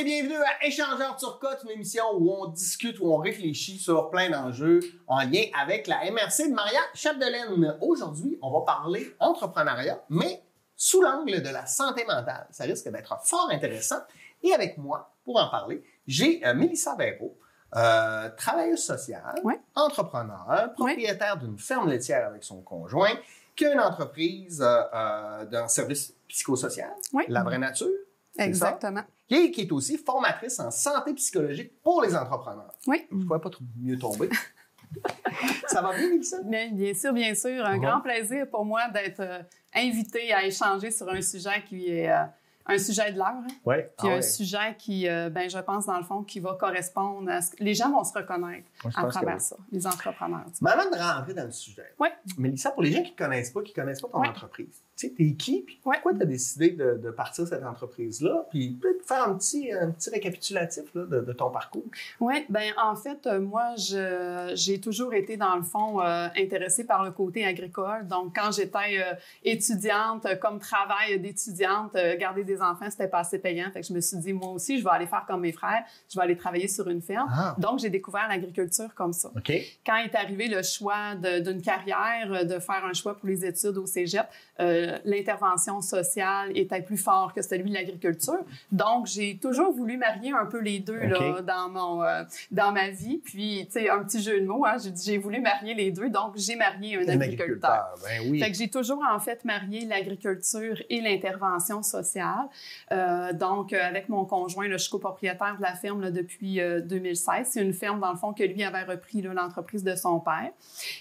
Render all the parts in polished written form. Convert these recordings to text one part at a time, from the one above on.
et bienvenue à Échangeurs Turcotte, une émission où on discute, où on réfléchit sur plein d'enjeux en lien avec la MRC de Maria Chapdelaine. Aujourd'hui, on va parler entrepreneuriat, mais sous l'angle de la santé mentale. Ça risque d'être fort intéressant. Et avec moi, pour en parler, j'ai Mélissa Véraud, travailleuse sociale, entrepreneur, propriétaire d'une ferme laitière avec son conjoint, qui a une entreprise d'un service psychosocial, La Vraie Nature. Exactement. Qui est aussi formatrice en santé psychologique pour les entrepreneurs. Oui. Je ne pourrais pas mieux tomber. Ça va bien, Mélissa? Bien sûr, bien sûr. Un grand plaisir pour moi d'être invitée à échanger sur un sujet qui est un sujet de l'heure. Oui. Puis un sujet qui, je pense, dans le fond, qui va correspondre à ce que les gens vont se reconnaître à travers ça, les entrepreneurs. Mais avant de rentrer dans le sujet, Mélissa, pour les gens qui ne connaissent pas ton entreprise, tu sais, t'es qui? Puis pourquoi tu as décidé de partir cette entreprise-là? Puis peut-être faire un petit récapitulatif là, de ton parcours. Oui, bien, en fait, moi, j'ai toujours été, dans le fond, intéressée par le côté agricole. Donc, quand j'étais étudiante, comme travail d'étudiante, garder des enfants, c'était pas assez payant. Fait que je me suis dit, moi aussi, je vais aller faire comme mes frères. Je vais aller travailler sur une ferme. Donc, j'ai découvert l'agriculture comme ça. Okay. Quand est arrivé le choix d'une carrière, de faire un choix pour les études au cégep, l'intervention sociale était plus fort que celui de l'agriculture. Donc, j'ai toujours voulu marier un peu les deux là, dans ma vie. Puis, tu sais, un petit jeu de mots, hein, j'ai voulu marier les deux. Donc, j'ai marié un agriculteur. Ben oui. Fait que j'ai toujours, en fait, marié l'agriculture et l'intervention sociale. Donc, avec mon conjoint, là, je suis copropriétaire de la ferme là, depuis 2016. C'est une ferme, dans le fond, que lui avait repris là, l'entreprise de son père.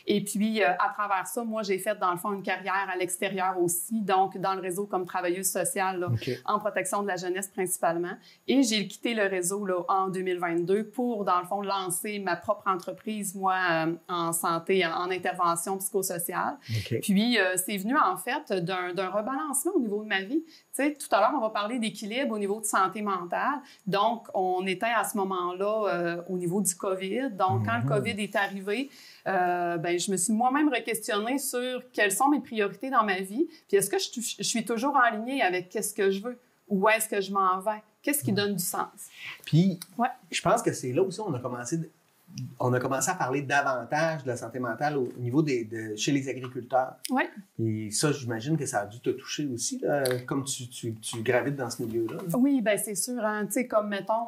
Et puis, à travers ça, moi, j'ai fait, dans le fond, une carrière à l'extérieur aussi, donc dans le réseau comme travailleuse sociale, là, en protection de la jeunesse principalement. Et j'ai quitté le réseau là, en 2022 pour, dans le fond, lancer ma propre entreprise, moi, en santé, en intervention psychosociale. Puis, c'est venu, en fait, d'un rebalancement au niveau de ma vie. Tu sais, tout à l'heure, on va parler d'équilibre au niveau de santé mentale. Donc, on était à ce moment-là au niveau du COVID. Donc, quand le COVID est arrivé, je me suis moi-même re-questionnée sur quelles sont mes priorités dans ma vie, puis est-ce que je suis toujours en ligne avec qu'est-ce que je veux, où est-ce que je m'en vais, qu'est-ce qui donne du sens. Puis, je pense que c'est là aussi on a commencé à parler davantage de la santé mentale au niveau chez les agriculteurs. Oui. Et ça, j'imagine que ça a dû te toucher aussi, là, comme tu gravites dans ce milieu-là. Là. Oui, bien c'est sûr. Hein, tu sais, comme mettons,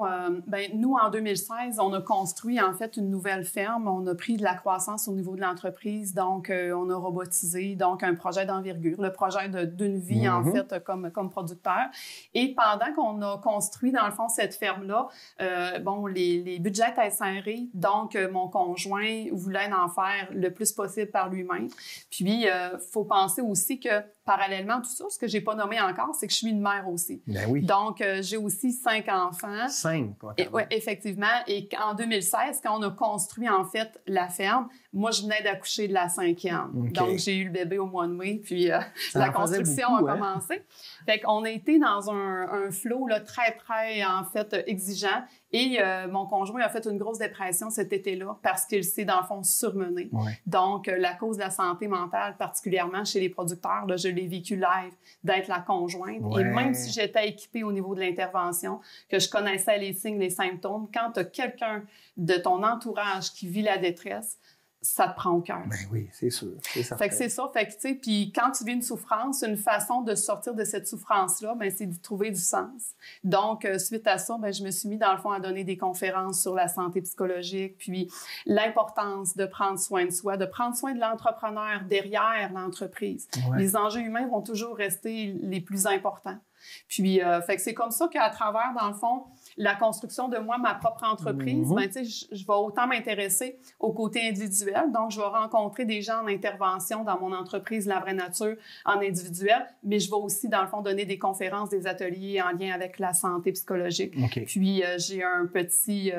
nous, en 2016, on a construit en fait une nouvelle ferme. On a pris de la croissance au niveau de l'entreprise. Donc, on a robotisé, donc un projet d'envergure, le projet d'une vie, en fait, comme producteur. Et pendant qu'on a construit, dans le fond, cette ferme-là, les budgets étaient serrés. Donc, mon conjoint voulait en faire le plus possible par lui-même. Puis, faut penser aussi que, parallèlement à tout ça, ce que j'ai pas nommé encore, c'est que je suis une mère aussi. Ben oui. Donc, j'ai aussi 5 enfants. 5, Oui, effectivement. Et en 2016, quand on a construit, en fait, la ferme, moi, je venais d'accoucher de la 5e. Donc, j'ai eu le bébé au mois de mai, puis la construction a commencé. Fait qu'on a été dans un flow là, très, très, en fait, exigeant. Et mon conjoint a fait une grosse dépression cet été-là parce qu'il s'est, dans le fond, surmené. Donc, la cause de la santé mentale, particulièrement chez les producteurs, là, je l'ai vécu live, d'être la conjointe. Et même si j'étais équipée au niveau de l'intervention, que je connaissais les signes, les symptômes, quand tu as quelqu'un de ton entourage qui vit la détresse, ça te prend au cœur. Ben oui, c'est sûr. Fait que c'est ça. Fait que, tu sais, puis quand tu vis une souffrance, une façon de sortir de cette souffrance-là, c'est de trouver du sens. Donc, suite à ça, je me suis mis, dans le fond, à donner des conférences sur la santé psychologique, puis l'importance de prendre soin de soi, de prendre soin de l'entrepreneur derrière l'entreprise. Les enjeux humains vont toujours rester les plus importants. Puis, fait que c'est comme ça qu'à travers, dans le fond, la construction de moi, ma propre entreprise, tu sais, je vais autant m'intéresser au côté individuel. Donc, je vais rencontrer des gens en intervention dans mon entreprise La Vraie Nature en individuel, mais je vais aussi, dans le fond, donner des conférences, des ateliers en lien avec la santé psychologique. Puis, j'ai un petit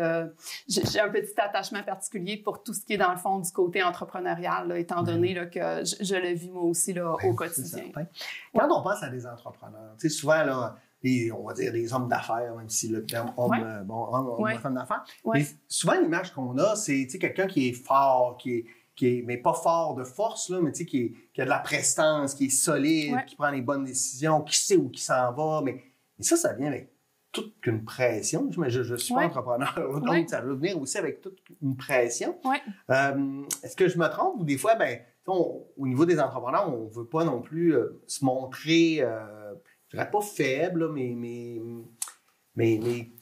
attachement particulier pour tout ce qui est, dans le fond, du côté entrepreneurial, là, étant donné là, que je le vis moi aussi là, au quotidien. Quand on pense à des entrepreneurs, tu sais, souvent, là, on va dire des hommes d'affaires, même si le terme homme, femme d'affaires. Mais souvent, l'image qu'on a, c'est quelqu'un qui est fort, mais pas fort de force, là, mais qui a de la prestance, qui est solide, qui prend les bonnes décisions, qui sait où il s'en va. Mais ça vient avec toute une pression. Je suis pas entrepreneur, donc ça veut venir aussi avec toute une pression. Est-ce que je me trompe ou des fois, au niveau des entrepreneurs, on ne veut pas non plus se montrer, je dirais pas faible, mais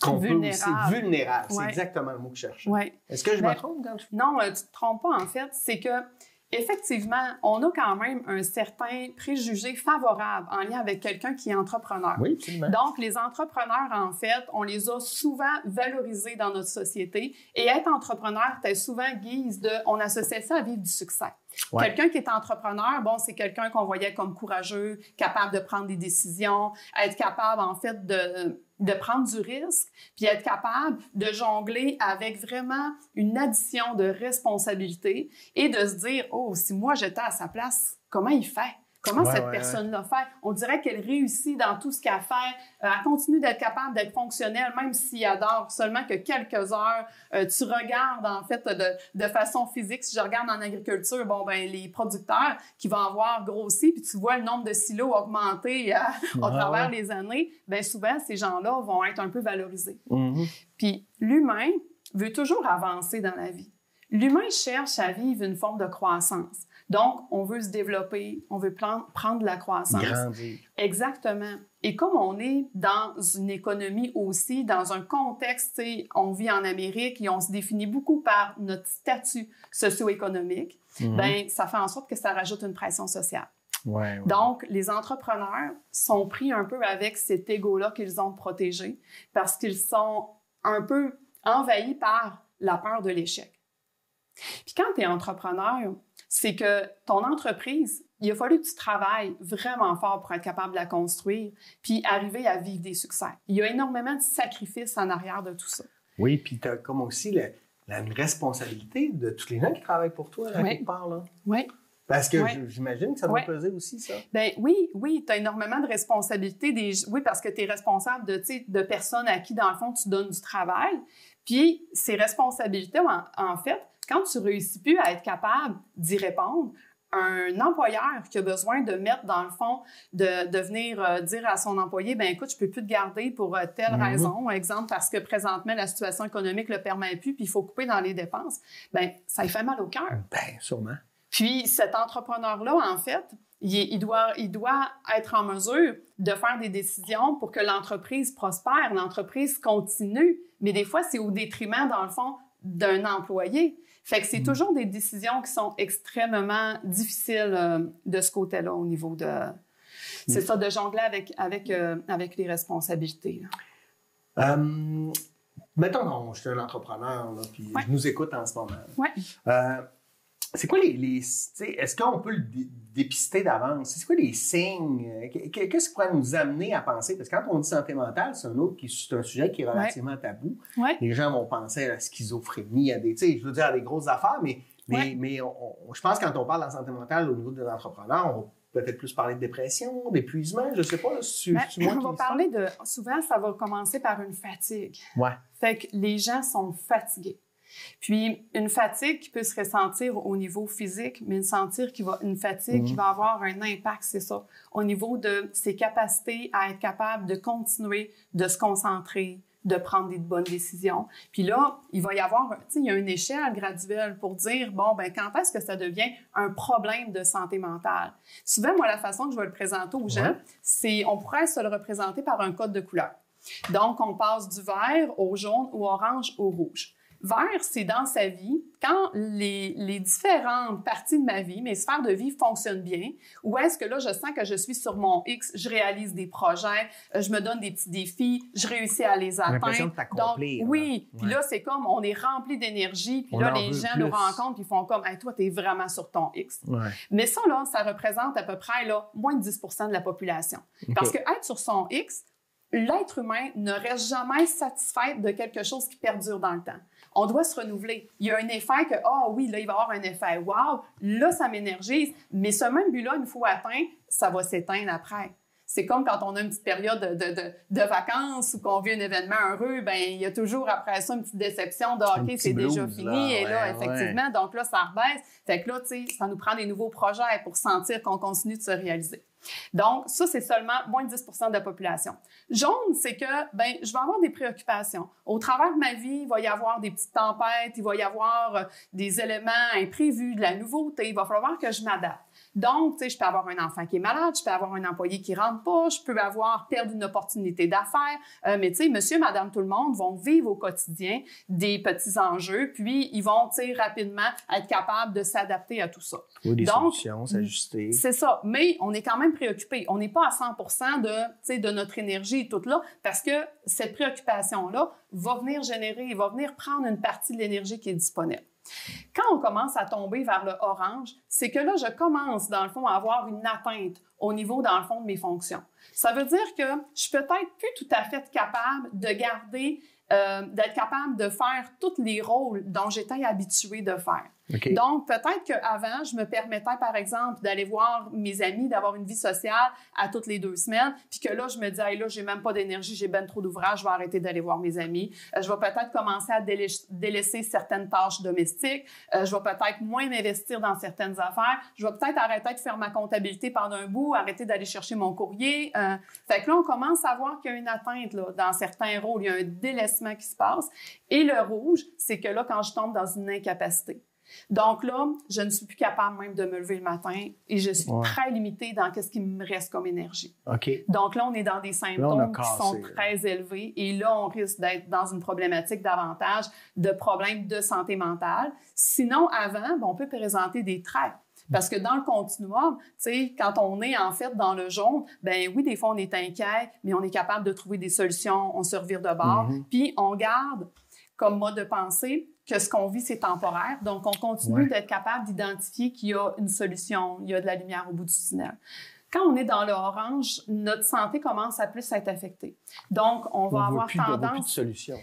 qu'on peut aussi vulnérable. C'est exactement le mot que je cherche. Est-ce que je me trompe quand je... Non, tu ne te trompes pas en fait. C'est que effectivement, on a quand même un certain préjugé favorable en lien avec quelqu'un qui est entrepreneur. Oui, absolument. Donc, les entrepreneurs, en fait, on les a souvent valorisés dans notre société. Et être entrepreneur, t'es souvent guise de... On associe ça à vivre du succès. Quelqu'un qui est entrepreneur, c'est quelqu'un qu'on voyait comme courageux, capable de prendre des décisions, être capable, en fait, de prendre du risque, puis être capable de jongler avec vraiment une addition de responsabilités et de se dire, oh, si moi j'étais à sa place, comment il fait? Comment cette personne-là fait? On dirait qu'elle réussit dans tout ce qu'elle fait. Elle continue d'être capable d'être fonctionnelle, même s'il adore seulement que quelques heures. Tu regardes, en fait, de façon physique. Si je regarde en agriculture, les producteurs qui vont avoir grossi, puis tu vois le nombre de silos augmenter au travers les années, souvent, ces gens-là vont être un peu valorisés. Puis l'humain veut toujours avancer dans la vie. L'humain cherche à vivre une forme de croissance. Donc, on veut se développer, on veut prendre de la croissance. Grandir. Exactement. Et comme on est dans une économie aussi, dans un contexte, on vit en Amérique et on se définit beaucoup par notre statut socio-économique, ça fait en sorte que ça rajoute une pression sociale. Donc, les entrepreneurs sont pris un peu avec cet ego-là qu'ils ont protégé parce qu'ils sont un peu envahis par la peur de l'échec. Puis quand tu es entrepreneur, c'est que ton entreprise, il a fallu que tu travailles vraiment fort pour être capable de la construire puis arriver à vivre des succès. Il y a énormément de sacrifices en arrière de tout ça. Oui, puis tu as comme aussi une responsabilité de tous les gens qui travaillent pour toi, à quelque part. Là. Oui. Parce que j'imagine que ça doit peser aussi, ça. Oui, tu as énormément de responsabilités. Oui, parce que tu es responsable de personnes à qui, dans le fond, tu donnes du travail. Puis ces responsabilités, en fait, quand tu ne réussis plus à être capable d'y répondre, un employeur qui a besoin de mettre, dans le fond, de venir dire à son employé, écoute, je ne peux plus te garder pour telle raison, exemple, parce que présentement, la situation économique ne le permet plus, puis il faut couper dans les dépenses, ça lui fait mal au cœur. Sûrement. Puis cet entrepreneur-là, en fait, il doit être en mesure de faire des décisions pour que l'entreprise prospère, l'entreprise continue, mais des fois, c'est au détriment, dans le fond, d'un employé. Fait que c'est toujours des décisions qui sont extrêmement difficiles de ce côté-là au niveau de... C'est ça, de jongler avec les responsabilités. Mettons que je suis un entrepreneur, là, puis je nous écoute en ce moment. C'est quoi est-ce qu'on peut le dépister d'avance? C'est quoi les signes? Qu'est-ce qui pourrait nous amener à penser? Parce que quand on dit santé mentale, c'est un sujet qui est relativement tabou. Les gens vont penser à la schizophrénie, à des grosses affaires, mais je pense que quand on parle de la santé mentale au niveau des entrepreneurs, on va peut-être plus parler de dépression, d'épuisement, je ne sais pas. On va parler de... Souvent, ça va commencer par une fatigue. Fait que les gens sont fatigués. Puis, une fatigue qui peut se ressentir au niveau physique, mais une fatigue qui va avoir un impact, c'est ça, au niveau de ses capacités à être capable de continuer, de se concentrer, de prendre des bonnes décisions. Puis là, il va y avoir, il y a une échelle graduelle pour dire, quand est-ce que ça devient un problème de santé mentale? Souvent, moi, la façon que je vais le présenter aux gens, c'est, on pourrait se le représenter par un code de couleur. Donc, on passe du vert au jaune, au orange, au rouge. Vert, c'est dans sa vie, quand les différentes parties de ma vie, mes sphères de vie fonctionnent bien, où est-ce que là, je sens que je suis sur mon X, je réalise des projets, je me donne des petits défis, je réussis à les atteindre. L'impression de t'accomplir. Donc, puis là, c'est comme, on est rempli d'énergie, puis là, les gens nous rencontrent, puis ils font comme, hey, toi, t'es vraiment sur ton X. Mais ça, là, ça représente à peu près, moins de 10% de la population. Parce que être sur son X, l'être humain ne reste jamais satisfait de quelque chose qui perdure dans le temps. On doit se renouveler. Il y a un effet que, là, il va y avoir un effet wow, là, ça m'énergise, mais ce même but-là, une fois atteint, ça va s'éteindre après. C'est comme quand on a une petite période de vacances ou qu'on vit un événement heureux, il y a toujours après ça une petite déception de « OK, c'est déjà fini » et là, effectivement, donc là, ça rebaisse. Fait que là, tu sais, ça nous prend des nouveaux projets pour sentir qu'on continue de se réaliser. Donc, ça, c'est seulement moins de 10 de la population. Jaune, c'est que, je vais avoir des préoccupations. Au travers de ma vie, il va y avoir des petites tempêtes, il va y avoir des éléments imprévus, de la nouveauté, il va falloir que je m'adapte. Donc, tu sais, je peux avoir un enfant qui est malade, je peux avoir un employé qui rentre pas, je peux avoir perdu une opportunité d'affaires, mais tu sais, monsieur, madame, tout le monde vont vivre au quotidien des petits enjeux, puis ils vont, tu sais, rapidement être capables de s'adapter à tout ça. Ou des solutions, s'ajuster. C'est ça, mais on est quand même préoccupé. On n'est pas à 100% de notre énergie et tout là, parce que cette préoccupation-là va venir va venir prendre une partie de l'énergie qui est disponible. Quand on commence à tomber vers le orange, c'est que là, je commence, dans le fond, à avoir une atteinte au niveau, dans le fond, de mes fonctions. Ça veut dire que je suis peut-être plus tout à fait capable de garder, d'être capable de faire tous les rôles dont j'étais habituée de faire. Okay. Donc, peut-être qu'avant, je me permettais, par exemple, d'aller voir mes amis, d'avoir une vie sociale à toutes les 2 semaines, puis que là, je me dis, hey, là, j'ai même pas d'énergie, j'ai ben trop d'ouvrages, je vais arrêter d'aller voir mes amis. Je vais peut-être commencer à délaisser certaines tâches domestiques. Je vais peut-être moins m'investir dans certaines affaires. Je vais peut-être arrêter de faire ma comptabilité pendant un bout, arrêter d'aller chercher mon courrier. Fait que là, on commence à voir qu'il y a une atteinte là, dans certains rôles. Il y a un délaissement qui se passe. Et le rouge, c'est que là, quand je tombe dans une incapacité. Donc là, je ne suis plus capable même de me lever le matin et je suis très limitée dans ce qui me reste comme énergie. Okay. Donc là, on est dans des symptômes qui sont très élevés et là, on risque d'être dans une problématique davantage de problèmes de santé mentale. Sinon, avant, on peut présenter des traits. Parce que dans le continuum, tu sais, quand on est en fait dans le jaune, oui, des fois, on est inquiet, mais on est capable de trouver des solutions, on se revire de bord, puis on garde comme mode de pensée que ce qu'on vit, c'est temporaire. Donc, on continue d'être capable d'identifier qu'il y a une solution, il y a de la lumière au bout du tunnel. Quand on est dans le orange, notre santé commence à plus être affectée. Donc, on va avoir tendance... On voit plus de solution.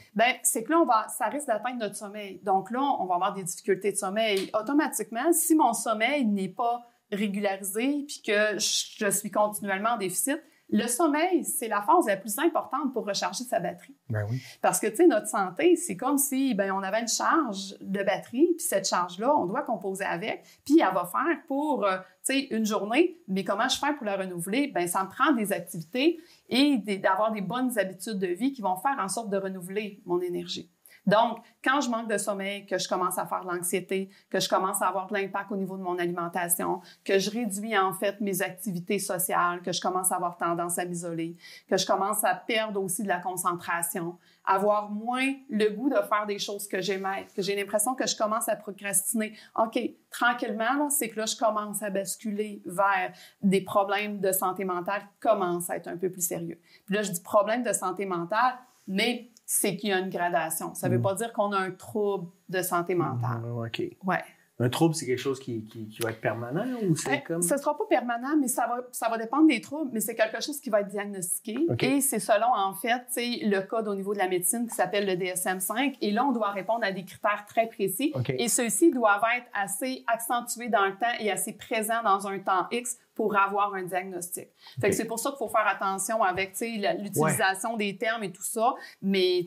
C'est que là, ça risque d'atteindre notre sommeil. Donc là, on va avoir des difficultés de sommeil. Automatiquement, si mon sommeil n'est pas régularisé puis que je suis continuellement en déficit, le sommeil, c'est la phase la plus importante pour recharger sa batterie. Ben oui. Parce que, tu sais, notre santé, c'est comme si on avait une charge de batterie, puis cette charge-là, on doit composer avec, puis elle va faire pour, tu sais, une journée. Mais comment je fais pour la renouveler? Ça me prend des activités et d'avoir des bonnes habitudes de vie qui vont faire en sorte de renouveler mon énergie. Donc, quand je manque de sommeil, que je commence à faire de l'anxiété, que je commence à avoir de l'impact au niveau de mon alimentation, que je réduis en fait mes activités sociales, que je commence à avoir tendance à m'isoler, que je commence à perdre aussi de la concentration, avoir moins le goût de faire des choses que j'aimais, que j'ai l'impression que je commence à procrastiner. OK, tranquillement, là, c'est que là, je commence à basculer vers des problèmes de santé mentale qui commencent à être un peu plus sérieux. Puis là, je dis problème de santé mentale, mais c'est qu'il y a une gradation. Ça ne veut pas dire qu'on a un trouble de santé mentale. OK. Ouais. Un trouble, c'est quelque chose qui va être permanent ou c'est comme... Ce ne sera pas permanent, mais ça va dépendre des troubles, mais c'est quelque chose qui va être diagnostiqué. Okay. Et c'est selon, en fait, le code au niveau de la médecine qui s'appelle le DSM-5. Et là, on doit répondre à des critères très précis. Okay. Et ceux-ci doivent être assez accentués dans le temps et assez présents dans un temps X pour avoir un diagnostic. Fait que c'est pour ça qu'il faut faire attention avec, l'utilisation des termes et tout ça. Mais,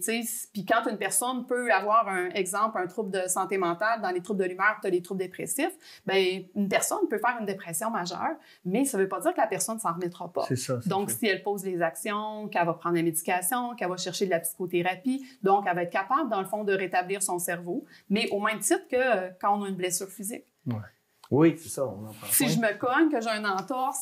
puis quand une personne peut avoir un trouble de santé mentale, dans les troubles de l'humeur, tu as les troubles dépressifs, une personne peut faire une dépression majeure, mais ça veut pas dire que la personne s'en remettra pas. C'est ça. Donc, si elle pose les actions, qu'elle va prendre la médication, qu'elle va chercher de la psychothérapie, donc elle va être capable, dans le fond, de rétablir son cerveau, mais au même titre que quand on a une blessure physique. Ouais. Oui, c'est ça. On en prend si je me cogne, que j'ai une entorse,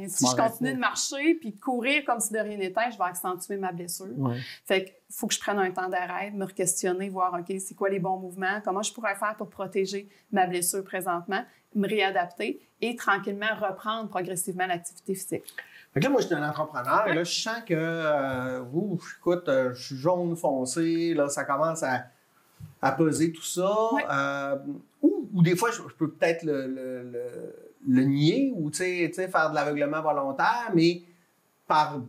si je continue de marcher puis de courir comme si de rien n'était, je vais accentuer ma blessure. Ouais. Fait qu'il faut que je prenne un temps d'arrêt, me re-questionner, voir, OK, c'est quoi les bons mouvements, comment je pourrais faire pour protéger ma blessure présentement, me réadapter et tranquillement reprendre progressivement l'activité physique. Fait que là, moi, je suis un entrepreneur et là, je sens que, écoute, je suis jaune foncé, là, ça commence à peser tout ça. Ouais. Ou des fois, je peux peut-être le nier ou faire de l'aveuglement volontaire, mais par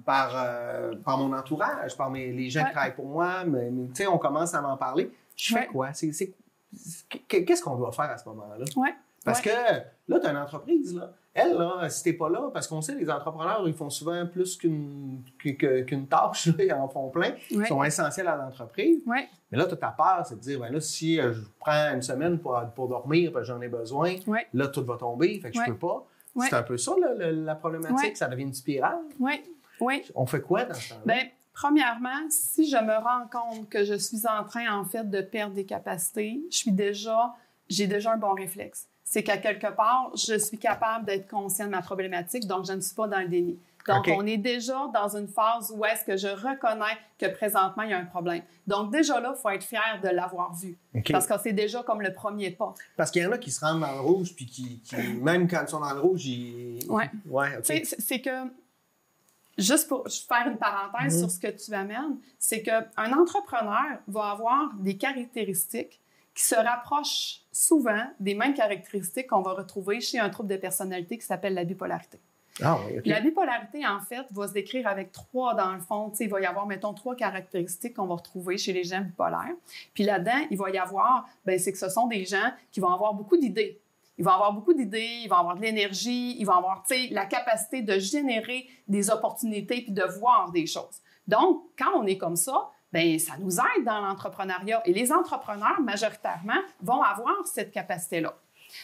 mon entourage, par les gens qui travaillent pour moi, mais on commence à m'en parler. Je fais quoi? Qu'est-ce qu'on doit faire à ce moment-là? Ouais. Parce que là, tu as une entreprise. Là. Elle, là, si t'es pas là, parce qu'on sait, les entrepreneurs, ils font souvent plus qu'une tâche, là, ils en font plein. Ils sont essentiels à l'entreprise. Ouais. Mais là, tu as ta peur, c'est de dire, là, si je prends une semaine pour dormir, parce que j'en ai besoin, là, tout va tomber, fait que je peux pas. Ouais. C'est un peu ça, la problématique. Ouais. Ça devient une spirale. Oui, oui. On fait quoi dans ce temps-là? Bien, premièrement, si je me rends compte que je suis en train, en fait, de perdre des capacités, j'ai déjà un bon réflexe. C'est qu'à quelque part, je suis capable d'être conscient de ma problématique, donc je ne suis pas dans le déni. Donc, on est déjà dans une phase où est-ce que je reconnais que présentement, il y a un problème. Donc, déjà là, il faut être fier de l'avoir vu. Parce que c'est déjà comme le premier pas. Parce qu'il y en a qui se rendent dans le rouge, puis qui même quand ils sont dans le rouge, ils... Oui. Ouais, OK. C'est que, juste pour faire une parenthèse sur ce que tu amènes, c'est qu'un entrepreneur va avoir des caractéristiques qui se rapprochent souvent des mêmes caractéristiques qu'on va retrouver chez un trouble de personnalité qui s'appelle la bipolarité. Ah oui, OK. La bipolarité, en fait, va se décrire avec 3 dans le fond. Tu sais, il va y avoir, mettons, 3 caractéristiques qu'on va retrouver chez les gens bipolaires. Puis là-dedans, il va y avoir, c'est que ce sont des gens qui vont avoir beaucoup d'idées. Ils vont avoir beaucoup d'idées, ils vont avoir de l'énergie, ils vont avoir, tu sais, la capacité de générer des opportunités puis de voir des choses. Donc, quand on est comme ça, ça nous aide dans l'entrepreneuriat. Et les entrepreneurs, majoritairement, vont avoir cette capacité-là.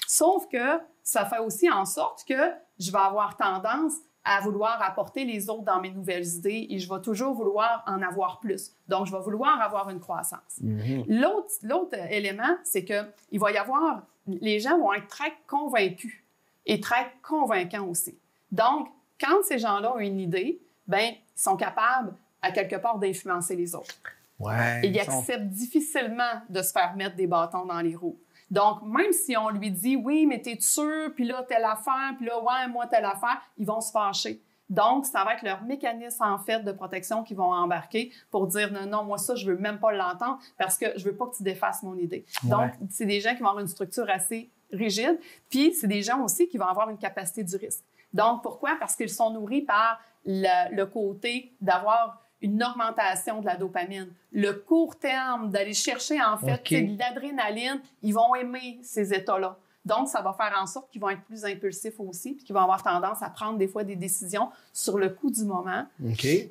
Sauf que ça fait aussi en sorte que je vais avoir tendance à vouloir apporter les autres dans mes nouvelles idées et je vais toujours vouloir en avoir plus. Donc, je vais vouloir avoir une croissance. L'autre élément, c'est qu'il va y avoir... Les gens vont être très convaincus et très convaincants aussi. Donc, quand ces gens-là ont une idée, ils sont capables, à quelque part, d'influencer les autres. Ouais, et ils acceptent difficilement de se faire mettre des bâtons dans les roues. Donc, même si on lui dit « Oui, mais t'es sûr? Puis là, telle affaire. Puis là, ouais, moi, telle affaire. » Ils vont se fâcher. Donc, ça va être leur mécanisme, en fait, de protection qu'ils vont embarquer pour dire « Non, non, moi, ça, je veux même pas l'entendre parce que je veux pas que tu défasses mon idée. Ouais. » Donc, c'est des gens qui vont avoir une structure assez rigide. Puis, c'est des gens aussi qui vont avoir une capacité du risque. Donc, pourquoi? Parce qu'ils sont nourris par le côté d'avoir une augmentation de la dopamine. Le court terme, d'aller chercher, en fait, de l'adrénaline, ils vont aimer ces états-là. Donc, ça va faire en sorte qu'ils vont être plus impulsifs aussi, puis qu'ils vont avoir tendance à prendre des fois des décisions sur le coup du moment.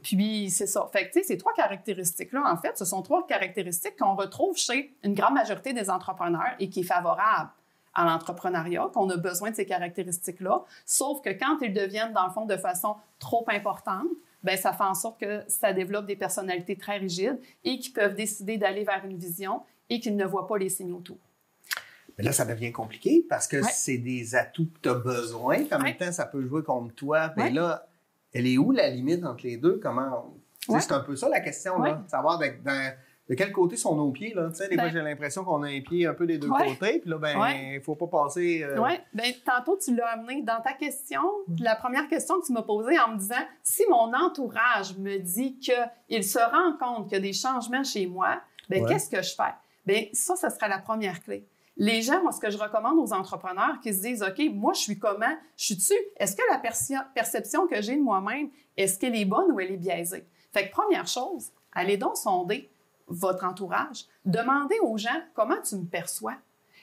Puis, c'est ça. Fait que, tu sais, ces 3 caractéristiques-là, en fait, ce sont 3 caractéristiques qu'on retrouve chez une grande majorité des entrepreneurs et qui est favorable à l'entrepreneuriat, qu'on a besoin de ces caractéristiques-là. Sauf que quand ils deviennent, dans le fond, de façon trop importante, ça fait en sorte que ça développe des personnalités très rigides et qui peuvent décider d'aller vers une vision et qu'ils ne voient pas les signaux autour. Mais là, ça devient compliqué parce que c'est des atouts que tu as besoin. En même temps, ça peut jouer contre toi. Mais là, elle est où la limite entre les deux? Comment c'est un peu ça la question, là, de savoir de quel côté sont nos pieds. Là. Des fois, j'ai l'impression qu'on a un pied un peu des deux côtés. Puis là, il ne faut pas passer... Tantôt, tu l'as amené dans ta question. La première question que tu m'as posée en me disant, si mon entourage me dit qu'il se rend compte qu'il y a des changements chez moi, qu'est-ce que je fais? Ça sera la première clé. Les gens, moi, ce que je recommande aux entrepreneurs qui se disent, OK, moi, je suis comment? Je suis-tu? Est-ce que la perception que j'ai de moi-même, est-ce qu'elle est bonne ou elle est biaisée? Fait que première chose, allez donc sonder votre entourage. Demandez aux gens comment tu me perçois.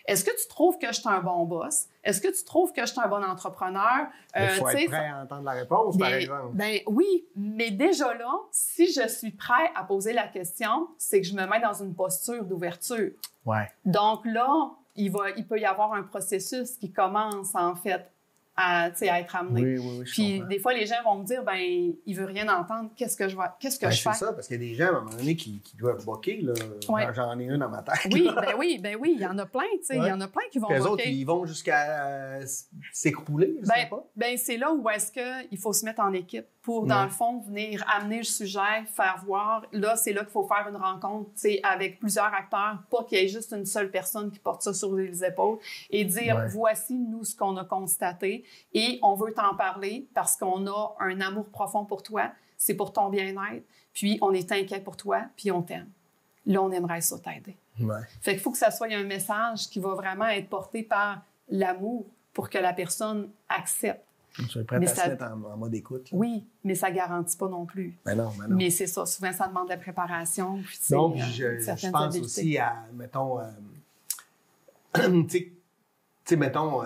Est-ce que tu trouves que je suis un bon boss? Est-ce que tu trouves que je suis un bon entrepreneur? Il faut être prêt à entendre la réponse, par exemple. Oui, mais déjà là, si je suis prêt à poser la question, c'est que je me mets dans une posture d'ouverture. Ouais. Donc là, il peut y avoir un processus qui commence, en fait, à être amené. Oui, puis des fois, les gens vont me dire, il veut rien entendre, qu'est-ce que je fais? C'est ça, parce qu'il y a des gens, à un moment donné, qui doivent bloquer, là. J'en ai une dans ma tête. Oui, il y en a plein, tu sais, il y en a plein qui vont bloquer. Les autres, ils vont jusqu'à s'écrouler, je sais pas. C'est là où est-ce qu'il faut se mettre en équipe pour, dans le fond, venir amener le sujet, faire voir. Là, c'est là qu'il faut faire une rencontre, tu sais, avec plusieurs acteurs, pas qu'il y ait juste une seule personne qui porte ça sur les épaules et dire, voici, nous, ce qu'on a constaté et on veut t'en parler parce qu'on a un amour profond pour toi, c'est pour ton bien-être, puis on est inquiet pour toi, puis on t'aime. Là, on aimerait ça t'aider. Fait qu'il faut que ça soit un message qui va vraiment être porté par l'amour pour que la personne accepte. Je suis prêt à se mettre en mode écoute. Là. Oui, mais ça ne garantit pas non plus. Mais non. Mais c'est ça. Souvent, ça demande de la préparation. Puis, donc, je pense aussi à, mettons, tu sais, mettons,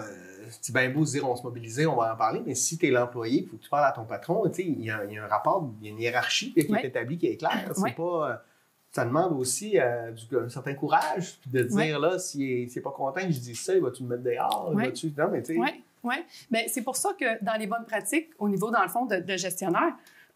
c'est bien beau de dire on se mobilise, on va en parler, mais si tu es l'employé, il faut que tu parles à ton patron. Tu sais, il y a un rapport, il y a une hiérarchie qui est établie, qui est claire. C'est pas... Ça demande aussi un certain courage de dire, là, s'il n'est pas content que je dise ça, il va-tu me mettre dehors? Non, mais tu sais... Ouais. Bien, c'est pour ça que dans les bonnes pratiques, au niveau, dans le fond, de gestionnaire,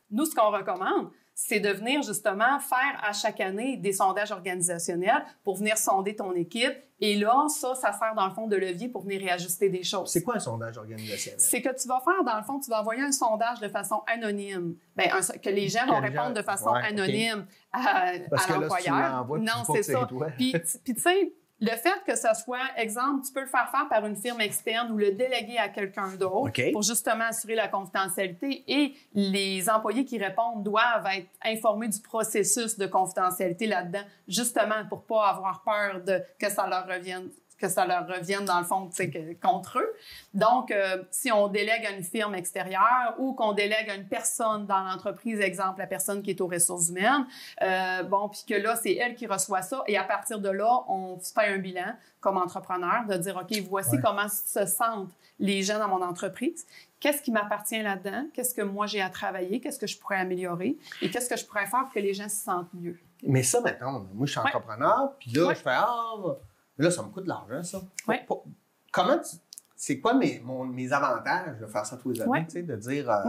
nous, ce qu'on recommande, c'est de venir justement faire à chaque année des sondages organisationnels pour venir sonder ton équipe. Et là, ça sert dans le fond de levier pour venir réajuster des choses. C'est quoi un sondage organisationnel? C'est que tu vas faire, dans le fond, tu vas envoyer un sondage de façon anonyme. Bien, que les gens vont répondre de façon anonyme à l'employeur. Non, c'est ça. Puis tu sais, le fait que ce soit, exemple, tu peux le faire par une firme externe ou le déléguer à quelqu'un d'autre pour justement assurer la confidentialité et les employés qui répondent doivent être informés du processus de confidentialité là-dedans, justement pour pas avoir peur que ça leur revienne dans le fond contre eux. Donc, si on délègue à une firme extérieure ou qu'on délègue à une personne dans l'entreprise, exemple, la personne qui est aux ressources humaines, puis que là, c'est elle qui reçoit ça et à partir de là, on fait un bilan comme entrepreneur de dire, OK, voici comment se sentent les gens dans mon entreprise. Qu'est-ce qui m'appartient là-dedans? Qu'est-ce que moi, j'ai à travailler? Qu'est-ce que je pourrais améliorer? Et qu'est-ce que je pourrais faire pour que les gens se sentent mieux? Mais ça, maintenant, moi, je suis entrepreneur, puis là, je fais là, ça me coûte de l'argent, ça. C'est quoi mes avantages de faire ça tous les années, tu sais, de dire...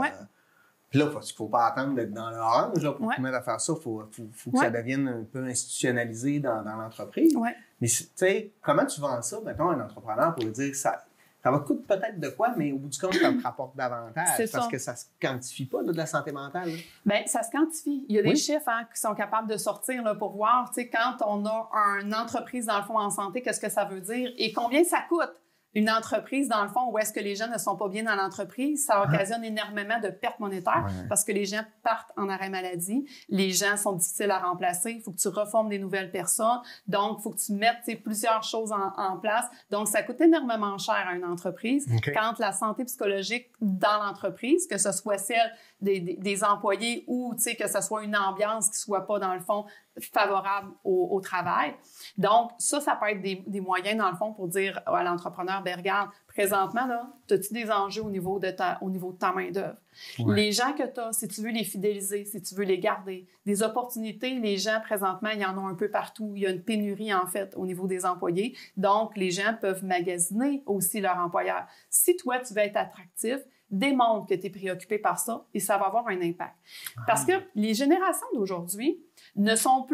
Puis là, il ne faut pas attendre d'être dans l'orange pour te mettre à faire ça. Il faut que ça devienne un peu institutionnalisé dans l'entreprise. Mais tu sais, comment tu vends ça, mettons, à un entrepreneur pour lui dire ça va coûter peut-être de quoi, mais au bout du compte, ça te rapporte davantage parce que ça ne se quantifie pas là, de la santé mentale. Bien, ça se quantifie. Il y a des chiffres qui sont capables de sortir là, pour voir, tu sais, quand on a une entreprise, dans le fond, en santé, qu'est-ce que ça veut dire et combien ça coûte. Une entreprise, dans le fond, où est-ce que les gens ne sont pas bien dans l'entreprise, ça occasionne énormément de pertes monétaires parce que les gens partent en arrêt maladie, les gens sont difficiles à remplacer, il faut que tu reformes des nouvelles personnes, donc il faut que tu mettes plusieurs choses en place. Donc, ça coûte énormément cher à une entreprise quand la santé psychologique dans l'entreprise, que ce soit celle des employés ou que ce soit une ambiance qui soit pas, dans le fond, favorable au travail. Donc, ça peut être des moyens, dans le fond, pour dire à l'entrepreneur, bien, regarde, présentement, là, as-tu des enjeux au niveau de ta main-d'œuvre? Les gens que tu as, si tu veux les fidéliser, si tu veux les garder, des opportunités, les gens, présentement, il y en a un peu partout. Il y a une pénurie, en fait, au niveau des employés. Donc, les gens peuvent magasiner aussi leur employeur. Si toi, tu veux être attractif, démontre que tu es préoccupé par ça et ça va avoir un impact. Parce que les générations d'aujourd'hui ne feront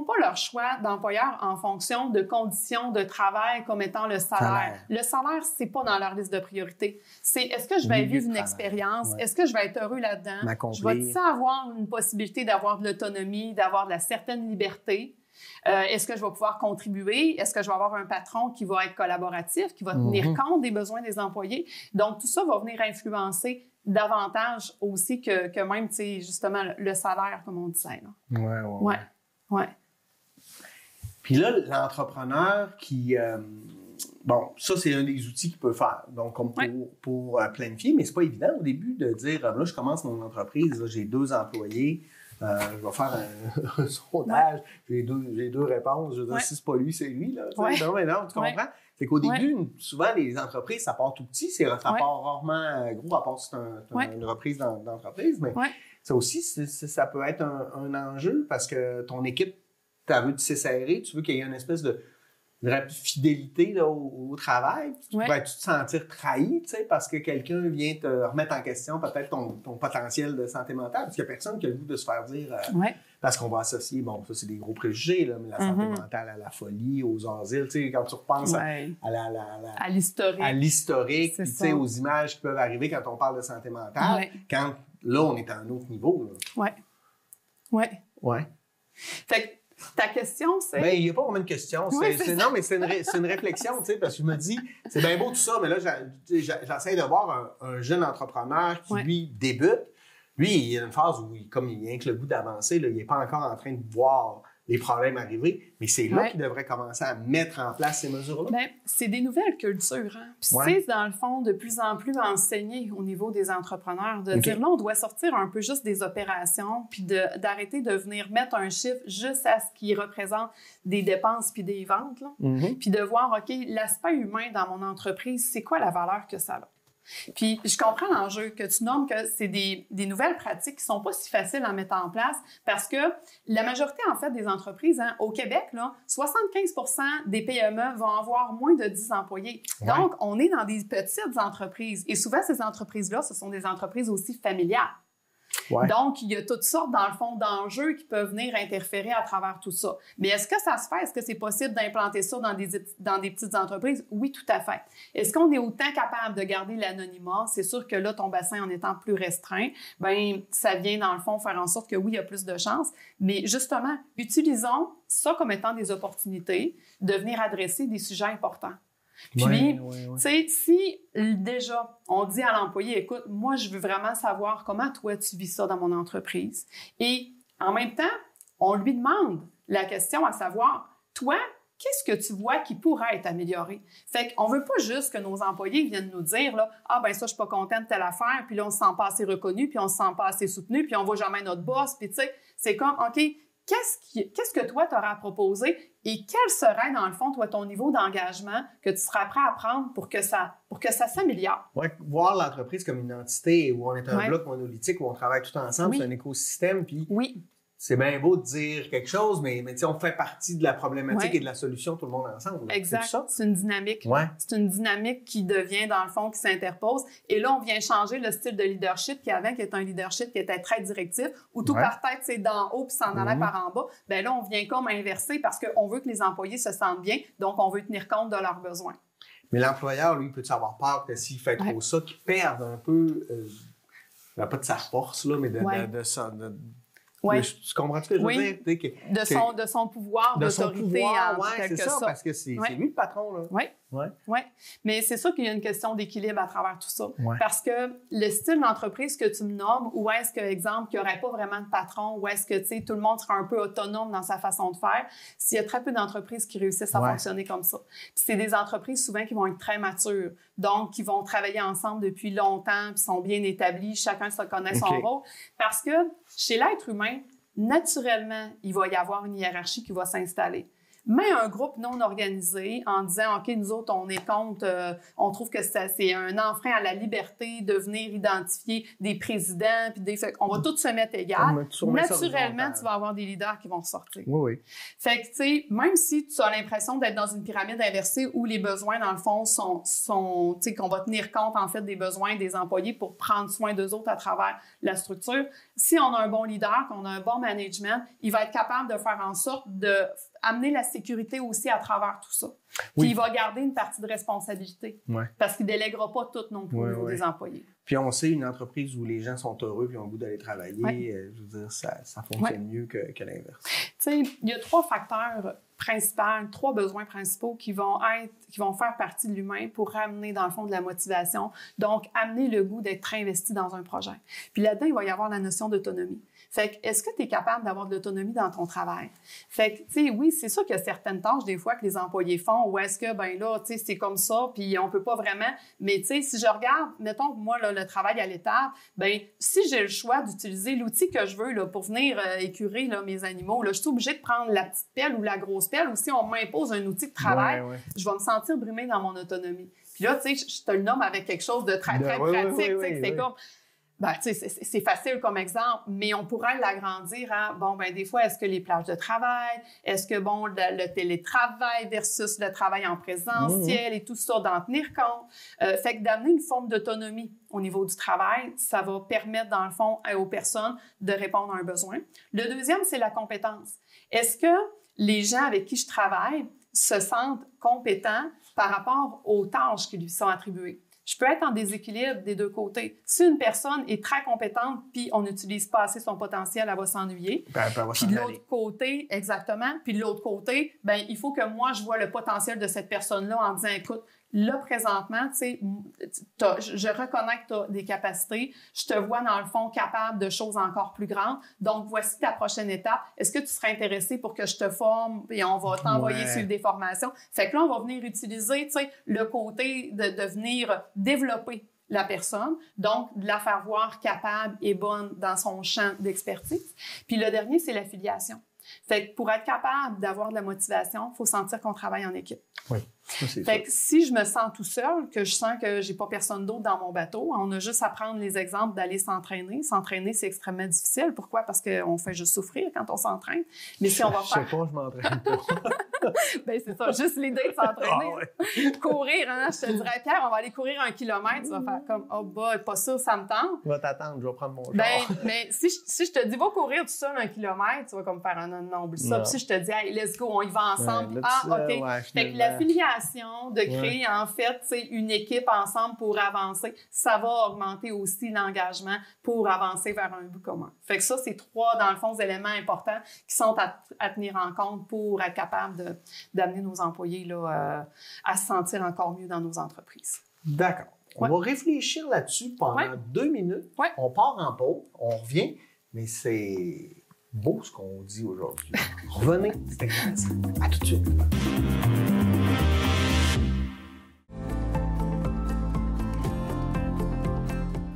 pas leur choix d'employeur en fonction de conditions de travail comme étant le salaire. Le salaire, c'est pas dans leur liste de priorités. C'est est-ce que je vais vivre une expérience? Est-ce que je vais être heureux là-dedans? Je vais avoir une possibilité d'avoir de l'autonomie, d'avoir de la certaine liberté? Est-ce que je vais pouvoir contribuer? Est-ce que je vais avoir un patron qui va être collaboratif, qui va tenir compte des besoins des employés? Donc, tout ça va venir influencer davantage aussi que même, tu sais, justement, le salaire, comme on disait. Ouais. Puis là, l'entrepreneur qui... ça, c'est un des outils qu'il peut faire. Donc, comme pour planifier, mais c'est pas évident au début de dire, là, je commence mon entreprise, là, j'ai 2 employés, je vais faire un sondage, j'ai deux réponses, je veux dire, si c'est pas lui, c'est lui, là. Non, tu comprends? C'est qu'au début, souvent, les entreprises, ça part tout petit, ça part rarement gros, à part si c'est une reprise d'entreprise, mais ça aussi, ça peut être un enjeu parce que ton équipe, tu veux te serrer, tu veux qu'il y ait une espèce de fidélité là, au travail. Tu te sentir trahi, tu sais, parce que quelqu'un vient te remettre en question peut-être ton potentiel de santé mentale. Parce qu'il n'y a personne qui a le goût de se faire dire... Parce qu'on va associer, ça c'est des gros préjugés, là, mais la santé mentale à la folie, aux asiles. Tu sais, quand tu repenses à l'historique, puis, tu sais, aux images qui peuvent arriver quand on parle de santé mentale, quand là, on est à un autre niveau. Ouais. Fait que ta question, c'est... Bien, il n'y a pas vraiment de question. Non, mais c'est une réflexion, tu sais, parce que je me dis, c'est bien beau tout ça, mais là, j'essaie de voir un jeune entrepreneur qui, lui, débute. Lui, il y a une phase où, comme il vient que le goût d'avancer, là, il n'est pas encore en train de voir les problèmes arriver, mais c'est là qu'il devrait commencer à mettre en place ces mesures-là. Bien, c'est des nouvelles cultures. Hein? Puis c'est, dans le fond, de plus en plus enseigné au niveau des entrepreneurs, de dire, là, on doit sortir un peu juste des opérations, puis d'arrêter de venir mettre un chiffre juste à ce qui représente des dépenses puis des ventes, là. Puis de voir, OK, l'aspect humain dans mon entreprise, c'est quoi la valeur que ça a? Puis, je comprends l'enjeu que tu nommes que c'est des nouvelles pratiques qui sont pas si faciles à mettre en place parce que la majorité, en fait, des entreprises, au Québec, là, 75% des PME vont avoir moins de 10 employés. Ouais. Donc, on est dans des petites entreprises. Et souvent, ces entreprises-là, ce sont des entreprises aussi familiales. Ouais. Donc, il y a toutes sortes, dans le fond, d'enjeux qui peuvent venir interférer à travers tout ça. Mais est-ce que ça se fait? Est-ce que c'est possible d'implanter ça dans des petites entreprises? Oui, tout à fait. Est-ce qu'on est autant capable de garder l'anonymat? C'est sûr que là, ton bassin en étant plus restreint, ben ça vient, dans le fond, faire en sorte que oui, il y a plus de chances. Mais justement, utilisons ça comme étant des opportunités de venir adresser des sujets importants. Puis, tu sais, si déjà, on dit à l'employé, écoute, moi, je veux vraiment savoir comment toi, tu vis ça dans mon entreprise. Et en même temps, on lui demande la question à savoir, toi, qu'est-ce que tu vois qui pourrait être amélioré? Fait qu'on veut pas juste que nos employés viennent nous dire, là, ah, ben ça, je suis pas content de telle affaire, puis là, on se sent pas assez reconnu, puis on se sent pas assez soutenu, puis on voit jamais notre boss, puis tu sais, c'est comme, OK, qu'est-ce que toi, tu auras à proposer et quel serait, dans le fond, toi, ton niveau d'engagement que tu seras prêt à prendre pour que ça s'améliore? Oui, voir l'entreprise comme une entité où on est un bloc monolithique, où on travaille tout ensemble, c'est un écosystème, puis c'est bien beau de dire quelque chose, mais on fait partie de la problématique et de la solution tout le monde ensemble. Là. Exact. C'est une dynamique. Ouais. C'est une dynamique qui devient, dans le fond, qui s'interpose. Et là, on vient changer le style de leadership qui avant, qui était un leadership qui était très directif, où tout partait, c'est d'en haut puis s'en allait par en bas. Ben là, on vient comme inverser parce qu'on veut que les employés se sentent bien, donc on veut tenir compte de leurs besoins. Mais l'employeur, lui, peut-tu avoir peur que s'il fait trop ça, qu'il perde un peu, pas de sa force, là, mais de ça... Ouais. Tu comprends ce que je veux dire? De son pouvoir, d'autorité en quelque sorte. Ça, parce que c'est lui le patron. Là. Oui. Mais c'est sûr qu'il y a une question d'équilibre à travers tout ça. Ouais. Parce que le style d'entreprise que tu me nommes, où est-ce que, exemple, qu'il n'y aurait pas vraiment de patron, où est-ce que, tout le monde sera un peu autonome dans sa façon de faire, s'il y a très peu d'entreprises qui réussissent à fonctionner comme ça. Puis c'est des entreprises souvent qui vont être très matures, donc qui vont travailler ensemble depuis longtemps, puis sont bien établis, chacun se connaît son rôle. Parce que chez l'être humain, naturellement, il va y avoir une hiérarchie qui va s'installer. Mais un groupe non organisé en disant, OK, nous autres, on est contre, on trouve que c'est un enfreint à la liberté de venir identifier des présidents, puis on va tous se mettre égal. Naturellement, tu vas avoir des leaders qui vont sortir. Oui. Fait que, tu sais, même si tu as l'impression d'être dans une pyramide inversée où les besoins, dans le fond, sont tu sais, qu'on va tenir compte, en fait, des besoins des employés pour prendre soin d'eux autres à travers la structure, si on a un bon leader, qu'on a un bon management, il va être capable de faire en sorte d'amener la sécurité aussi à travers tout ça. Puis il va garder une partie de responsabilité. Parce qu'il ne délèguera pas tout non plus au niveau des employés. Puis on sait, une entreprise où les gens sont heureux et ont le goût d'aller travailler, je veux dire, ça fonctionne mieux que l'inverse. Tu sais, il y a 3 facteurs principaux, 3 besoins principaux qui vont faire partie de l'humain pour amener, dans le fond, de la motivation. Donc, amener le goût d'être investi dans un projet. Puis là-dedans, il va y avoir la notion d'autonomie. Fait que, est-ce que tu es capable d'avoir de l'autonomie dans ton travail? Fait que, tu sais, oui, c'est sûr qu'il y a certaines tâches, des fois, que les employés font, ou est-ce que, ben là, tu sais, c'est comme ça, puis on peut pas vraiment. Mais, tu sais, si je regarde, mettons que moi, là, le travail à l'étable, ben si j'ai le choix d'utiliser l'outil que je veux, là, pour venir écurer, là, mes animaux, là, je suis obligée de prendre la petite pelle ou la grosse pelle, ou si on m'impose un outil de travail, je vais me sentir brimée dans mon autonomie. Puis là, tu sais, je te le nomme avec quelque chose de très, très pratique, tu sais, c'est comme... Ben, tu sais, c'est facile comme exemple, mais on pourrait l'agrandir à, bon, ben des fois, est-ce que les plages de travail, est-ce que, bon, le télétravail versus le travail en présentiel et tout ça, d'en tenir compte. Fait que d'amener une forme d'autonomie au niveau du travail, ça va permettre, dans le fond, aux personnes de répondre à un besoin. Le deuxième, c'est la compétence. Est-ce que les gens avec qui je travaille se sentent compétents par rapport aux tâches qui lui sont attribuées? Je peux être en déséquilibre des deux côtés. Si une personne est très compétente puis on n'utilise pas assez son potentiel, elle va s'ennuyer. Puis de l'autre côté, exactement, puis de l'autre côté, ben il faut que moi, je vois le potentiel de cette personne-là en disant, écoute, là, présentement, tu sais, je reconnais que tu as des capacités. Je te vois, dans le fond, capable de choses encore plus grandes. Donc, voici ta prochaine étape. Est-ce que tu serais intéressé pour que je te forme et on va t'envoyer sur des formations? Fait que là, on va venir utiliser, tu sais, le côté de venir développer la personne, donc de la faire voir capable et bonne dans son champ d'expertise. Puis le dernier, c'est l'affiliation. Fait que pour être capable d'avoir de la motivation, il faut sentir qu'on travaille en équipe. Oui, ça, c'est Fait que si je me sens tout seul, que je sens que j'ai pas personne d'autre dans mon bateau, on a juste à prendre les exemples d'aller s'entraîner. S'entraîner, c'est extrêmement difficile. Pourquoi? Parce qu'on fait juste souffrir quand on s'entraîne. Mais si on va faire... Je sais pas, je m'entraîne pas. Ben c'est ça, juste l'idée de s'entraîner. Ah ouais. Courir, hein, je te dirais, Pierre, on va aller courir 1 kilomètre, tu vas faire comme, oh bah, pas ça, ça me tente. Je vais t'attendre, je vais prendre mon char. Ben, mais si je te dis, va courir tout seul 1 kilomètre, tu vas comme faire un non, oublie ça. Puis si je te dis, hey, let's go, on y va ensemble. Ouais, OK. ouais, Fait que l'affiliation, de créer en fait une équipe ensemble pour avancer, ça va augmenter aussi l'engagement pour avancer vers un but commun. Fait que ça, c'est 3, dans le fond, éléments importants qui sont à tenir en compte pour être capable d'amener nos employés là, à se sentir encore mieux dans nos entreprises. D'accord. On va réfléchir là-dessus pendant 2 minutes. Ouais. On part en pause, on revient, mais c'est beau ce qu'on dit aujourd'hui. Revenez, c'est intéressant. À tout de suite.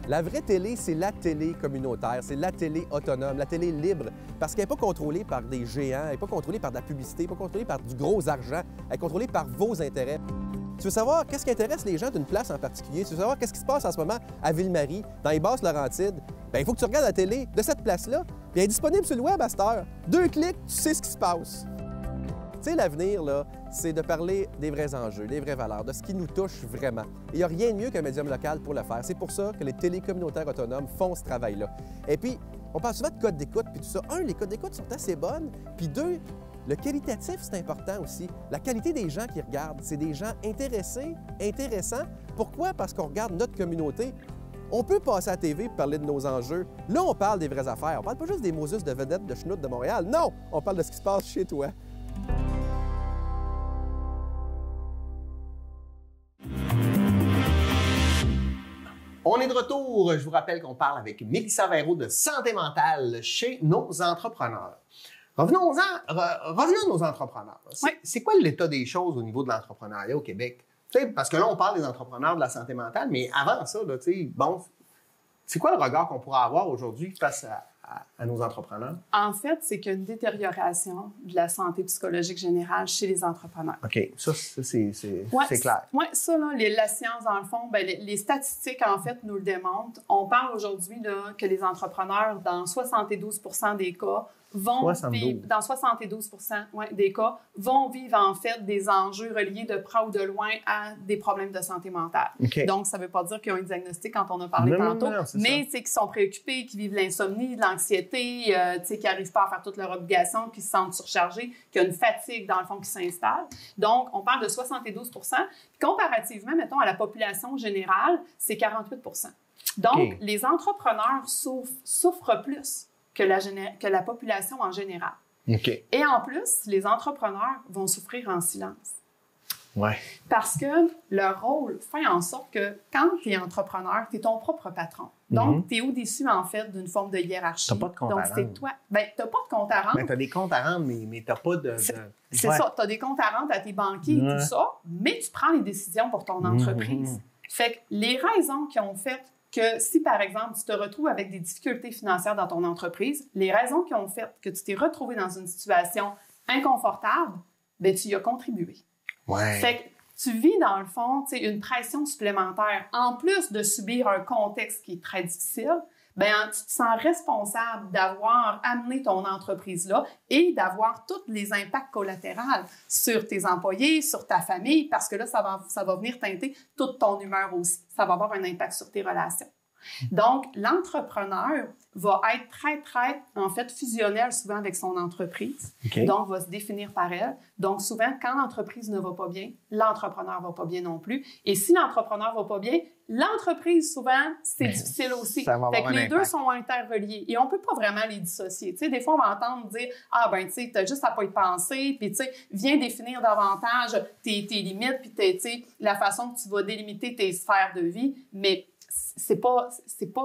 La vraie télé, c'est la télé communautaire, c'est la télé autonome, la télé libre, parce qu'elle n'est pas contrôlée par des géants, elle n'est pas contrôlée par de la publicité, elle n'est pas contrôlée par du gros argent, elle est contrôlée par vos intérêts. Tu veux savoir qu'est-ce qui intéresse les gens d'une place en particulier? Tu veux savoir qu'est-ce qui se passe en ce moment à Ville-Marie, dans les Basses-Laurentides? Bien, il faut que tu regardes la télé de cette place-là, puis elle est disponible sur le web à cette heure. 2 clics, tu sais ce qui se passe. Tu sais, l'avenir, là, c'est de parler des vrais enjeux, des vraies valeurs, de ce qui nous touche vraiment. Il n'y a rien de mieux qu'un médium local pour le faire. C'est pour ça que les télécommunautaires autonomes font ce travail-là. Et puis, on parle souvent de codes d'écoute, puis tout ça. 1, les codes d'écoute sont assez bonnes, puis 2, le qualitatif, c'est important aussi. La qualité des gens qui regardent, c'est des gens intéressés, intéressants. Pourquoi? Parce qu'on regarde notre communauté. On peut passer à la TV et parler de nos enjeux. Là, on parle des vraies affaires. On parle pas juste des Moses de vedettes de schnout de Montréal. Non! On parle de ce qui se passe chez toi. On est de retour. Je vous rappelle qu'on parle avec Mélissa Vairo de Santé mentale chez nos entrepreneurs. Revenons à nos entrepreneurs. C'est quoi l'état des choses au niveau de l'entrepreneuriat au Québec? T'sais, parce que là, on parle des entrepreneurs de la santé mentale, mais avant ça, là, bon, c'est quoi le regard qu'on pourrait avoir aujourd'hui face à nos entrepreneurs? En fait, c'est qu'il y a une détérioration de la santé psychologique générale chez les entrepreneurs. OK. Ça c'est clair. Oui, ça, là, la science, dans le fond, ben, les statistiques, en fait, nous le démontrent. On parle aujourd'hui là, que les entrepreneurs, dans 72 % des cas, vont vivre, dans 72 % des cas, vont vivre en fait des enjeux reliés de près ou de loin à des problèmes de santé mentale. Okay. Donc, ça ne veut pas dire qu'ils ont un diagnostic quand on a parlé tantôt, mais c'est qu'ils sont préoccupés, qu'ils vivent l'insomnie, de l'anxiété, qu'ils n'arrivent pas à faire toutes leurs obligations, qu'ils se sentent surchargés, qu'il y a une fatigue, dans le fond, qui s'installe. Donc, on parle de 72 %. Puis comparativement, mettons, à la population générale, c'est 48 %. Donc, les entrepreneurs souffrent plus que la population en général. Okay. Et en plus, les entrepreneurs vont souffrir en silence. Ouais. Parce que leur rôle fait en sorte que quand tu es entrepreneur, tu es ton propre patron. Donc, tu es au-dessus, en fait, d'une forme de hiérarchie. Tu n'as pas de compte à rendre. Donc, c'est toi. Bien, tu n'as pas de compte à rendre. Tu as des comptes à rendre, mais tu n'as pas de... C'est ça. Tu as des comptes à rendre à tes banquiers et tout ça, mais tu prends les décisions pour ton entreprise. Fait que les raisons qui ont fait que si, par exemple, tu te retrouves avec des difficultés financières dans ton entreprise, les raisons qui ont fait que tu t'es retrouvé dans une situation inconfortable, bien, tu y as contribué. Ouais. Fait que tu vis, dans le fond, une pression supplémentaire. En plus de subir un contexte qui est très difficile, bien, tu te sens responsable d'avoir amené ton entreprise là et d'avoir tous les impacts collatéraux sur tes employés, sur ta famille, parce que là, ça va venir teinter toute ton humeur aussi. Ça va avoir un impact sur tes relations. Donc, l'entrepreneur va être très, très, en fait, fusionnel souvent avec son entreprise. Okay. Donc, va se définir par elle. Donc, souvent, quand l'entreprise ne va pas bien, l'entrepreneur ne va pas bien non plus. Et si l'entrepreneur ne va pas bien, l'entreprise, souvent, c'est difficile aussi. Ça va avoir fait que les deux sont interreliés. Et on ne peut pas vraiment les dissocier. Tu sais, des fois, on va entendre dire « Ah, ben, tu sais, tu as juste à pas y penser. » Puis, tu sais, viens définir davantage tes limites puis tu sais, la façon que tu vas délimiter tes sphères de vie. Mais c'est pas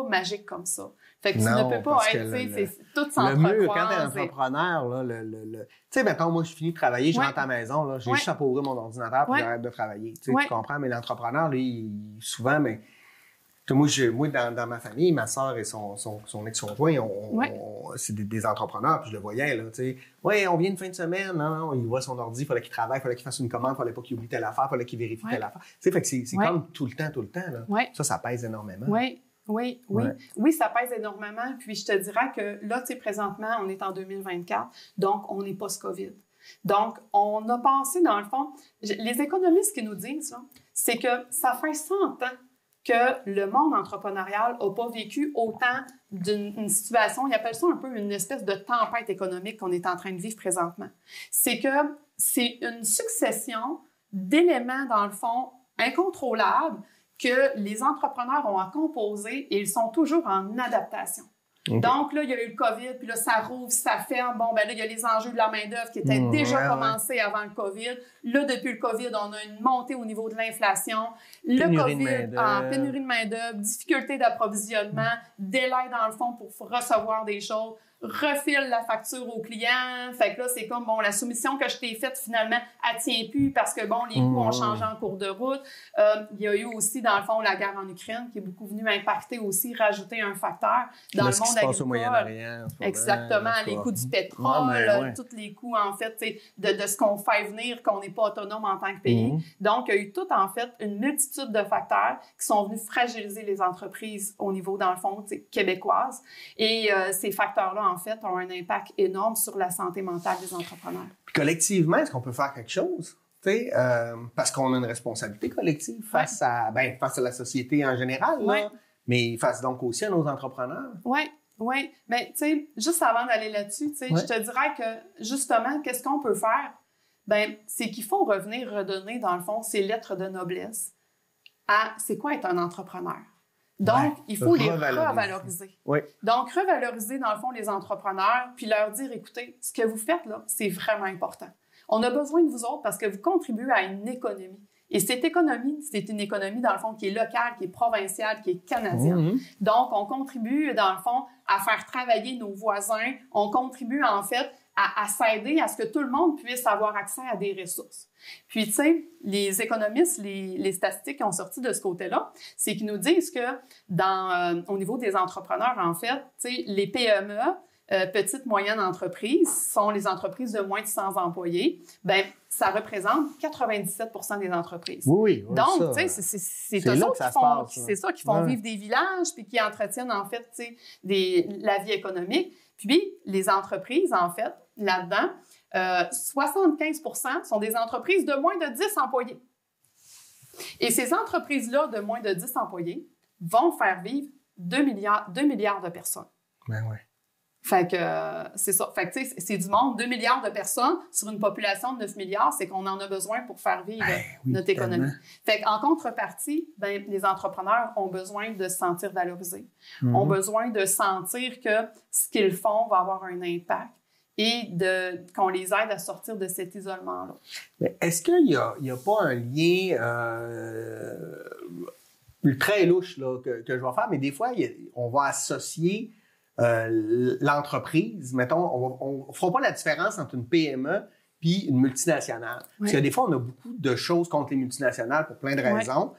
magique comme ça. Fait que tu ne peux pas être, tu sais, tout s'entrecroise. Le mieux, quand tu es entrepreneur, là, tu sais, mettons, moi, je finis de travailler, je rentre à la maison, là, j'ai juste à ouvrir mon ordinateur puis j'arrête de travailler. Tu comprends? Mais l'entrepreneur, lui, souvent, mais Moi, dans ma famille, ma soeur et son ex-conjoint, c'est des entrepreneurs, puis je le voyais, là, tu sais. Ouais, on vient une fin de semaine, non, il voit son ordi, il fallait qu'il travaille, il fallait qu'il fasse une commande, il fallait pas qu'il oublie telle affaire, il fallait qu'il vérifie telle affaire. Tu sais, fait que c'est comme tout le temps, là. Ouais. Ça pèse énormément. Oui. Ouais. Oui, ça pèse énormément. Puis je te dirais que là, tu sais, présentement, on est en 2024, donc on n'est pas ce COVID. Donc, on a pensé, dans le fond, les économistes qui nous disent, là, c'est que ça fait 100 ans que le monde entrepreneurial n'a pas vécu autant d'une situation, ils appellent ça un peu une espèce de tempête économique qu'on est en train de vivre présentement. C'est que c'est une succession d'éléments, dans le fond, incontrôlables que les entrepreneurs ont à composer et ils sont toujours en adaptation. Okay. Donc, là, il y a eu le COVID, puis là, ça rouvre, ça ferme. Bon, ben là, il y a les enjeux de la main-d'œuvre qui étaient déjà commencés avant le COVID. Là, depuis le COVID, on a une montée au niveau de l'inflation. Le COVID, pénurie de main-d'œuvre, difficulté d'approvisionnement, délai dans le fond pour recevoir des choses, refile la facture au client. Fait que là, c'est comme, bon, la soumission que je t'ai faite, finalement, elle tient plus parce que, bon, les coûts ont changé en cours de route. Il y a eu aussi, dans le fond, la guerre en Ukraine qui est beaucoup venue impacter aussi, rajouter un facteur dans le monde agricole. Au Moyen-Orient. Exactement, les coûts du pétrole, tous les coûts, en fait, de ce qu'on fait venir, qu'on n'est pas autonome en tant que pays. Donc, il y a eu tout, en fait, une multitude de facteurs qui sont venus fragiliser les entreprises au niveau, dans le fond, québécoise. Et ces facteurs-là, en fait, ont un impact énorme sur la santé mentale des entrepreneurs. Puis collectivement, est-ce qu'on peut faire quelque chose? Parce qu'on a une responsabilité collective face à la société en général, là, mais face donc aussi à nos entrepreneurs. Oui. Mais tu sais, juste avant d'aller là-dessus, je te dirais que justement, qu'est-ce qu'on peut faire? Ben, c'est qu'il faut revenir redonner, dans le fond, ces lettres de noblesse à c'est quoi être un entrepreneur. Donc, il faut les revaloriser. Oui. Donc, revaloriser, dans le fond, les entrepreneurs, puis leur dire, écoutez, ce que vous faites, là, c'est vraiment important. On a besoin de vous autres parce que vous contribuez à une économie. Et cette économie, c'est une économie, dans le fond, qui est locale, qui est provinciale, qui est canadienne. Donc, on contribue, dans le fond, à faire travailler nos voisins. On contribue, en fait, à s'aider à ce que tout le monde puisse avoir accès à des ressources. Puis, tu sais, les économistes, les statistiques qui ont sorti de ce côté-là, c'est qu'ils nous disent que au niveau des entrepreneurs, en fait, tu sais, les PME, petites, moyennes entreprises, sont les entreprises de moins de 100 employés, ben ça représente 97% des entreprises. Oui. Donc, tu sais, c'est eux autres qui font vivre des villages puis qui entretiennent, en fait, tu sais, la vie économique. Puis, les entreprises, en fait, là-dedans, 75% sont des entreprises de moins de 10 employés. Et ces entreprises-là de moins de 10 employés vont faire vivre 2 milliards de personnes. Ben oui. Fait que c'est ça. Fait que tu sais, c'est du monde, 2 milliards de personnes sur une population de 9 milliards, c'est qu'on en a besoin pour faire vivre notre économie. Tellement. Fait qu'en contrepartie, les entrepreneurs ont besoin de se sentir valorisés, ont besoin de sentir que ce qu'ils font va avoir un impact et qu'on les aide à sortir de cet isolement-là. Mais est-ce qu'il y a pas un lien très louche là, que je vais faire, mais des fois, on va associer l'entreprise, mettons, on ne fera pas la différence entre une PME puis une multinationale. Parce que des fois, on a beaucoup de choses contre les multinationales pour plein de raisons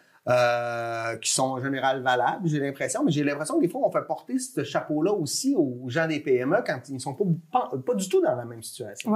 qui sont en général valables, j'ai l'impression. Mais j'ai l'impression que des fois, on fait porter ce chapeau-là aussi aux gens des PME quand ils ne sont pas du tout dans la même situation.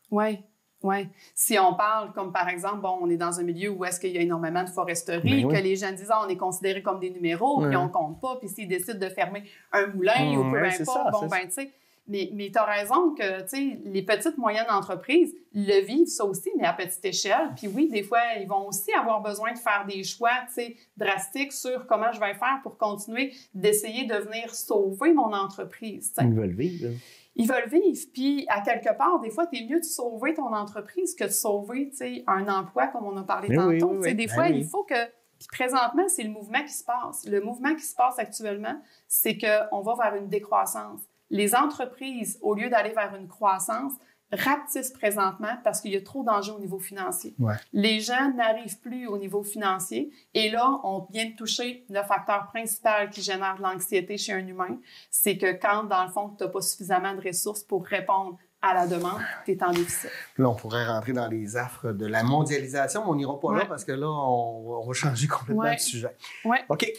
Oui. Si on parle comme, par exemple, bon, on est dans un milieu où est-ce qu'il y a énormément de foresterie, que les gens disent, on est considérés comme des numéros, puis on compte pas, puis s'ils décident de fermer un moulin ou peu importe, tu sais. Mais tu as raison que, tu sais, les petites, moyennes entreprises le vivent ça aussi, mais à petite échelle. Puis oui, des fois, ils vont aussi avoir besoin de faire des choix, tu sais, drastiques sur comment je vais faire pour continuer d'essayer de venir sauver mon entreprise. T'sais. Ils veulent vivre, là. Ils veulent vivre, puis à quelque part, des fois, t'es mieux de sauver ton entreprise que de sauver, tu sais, un emploi, comme on a parlé tantôt. Des fois, il faut que... Puis présentement, c'est le mouvement qui se passe. Le mouvement qui se passe actuellement, c'est qu'on va vers une décroissance. Les entreprises, au lieu d'aller vers une croissance, rapetissent présentement parce qu'il y a trop d'enjeux au niveau financier. Les gens n'arrivent plus au niveau financier et là, on vient de toucher le facteur principal qui génère de l'anxiété chez un humain. C'est que quand, dans le fond, tu n'as pas suffisamment de ressources pour répondre à la demande, tu es en déficit. Là, on pourrait rentrer dans les affres de la mondialisation, mais on n'ira pas là parce que là, on va changer complètement de sujet. OK,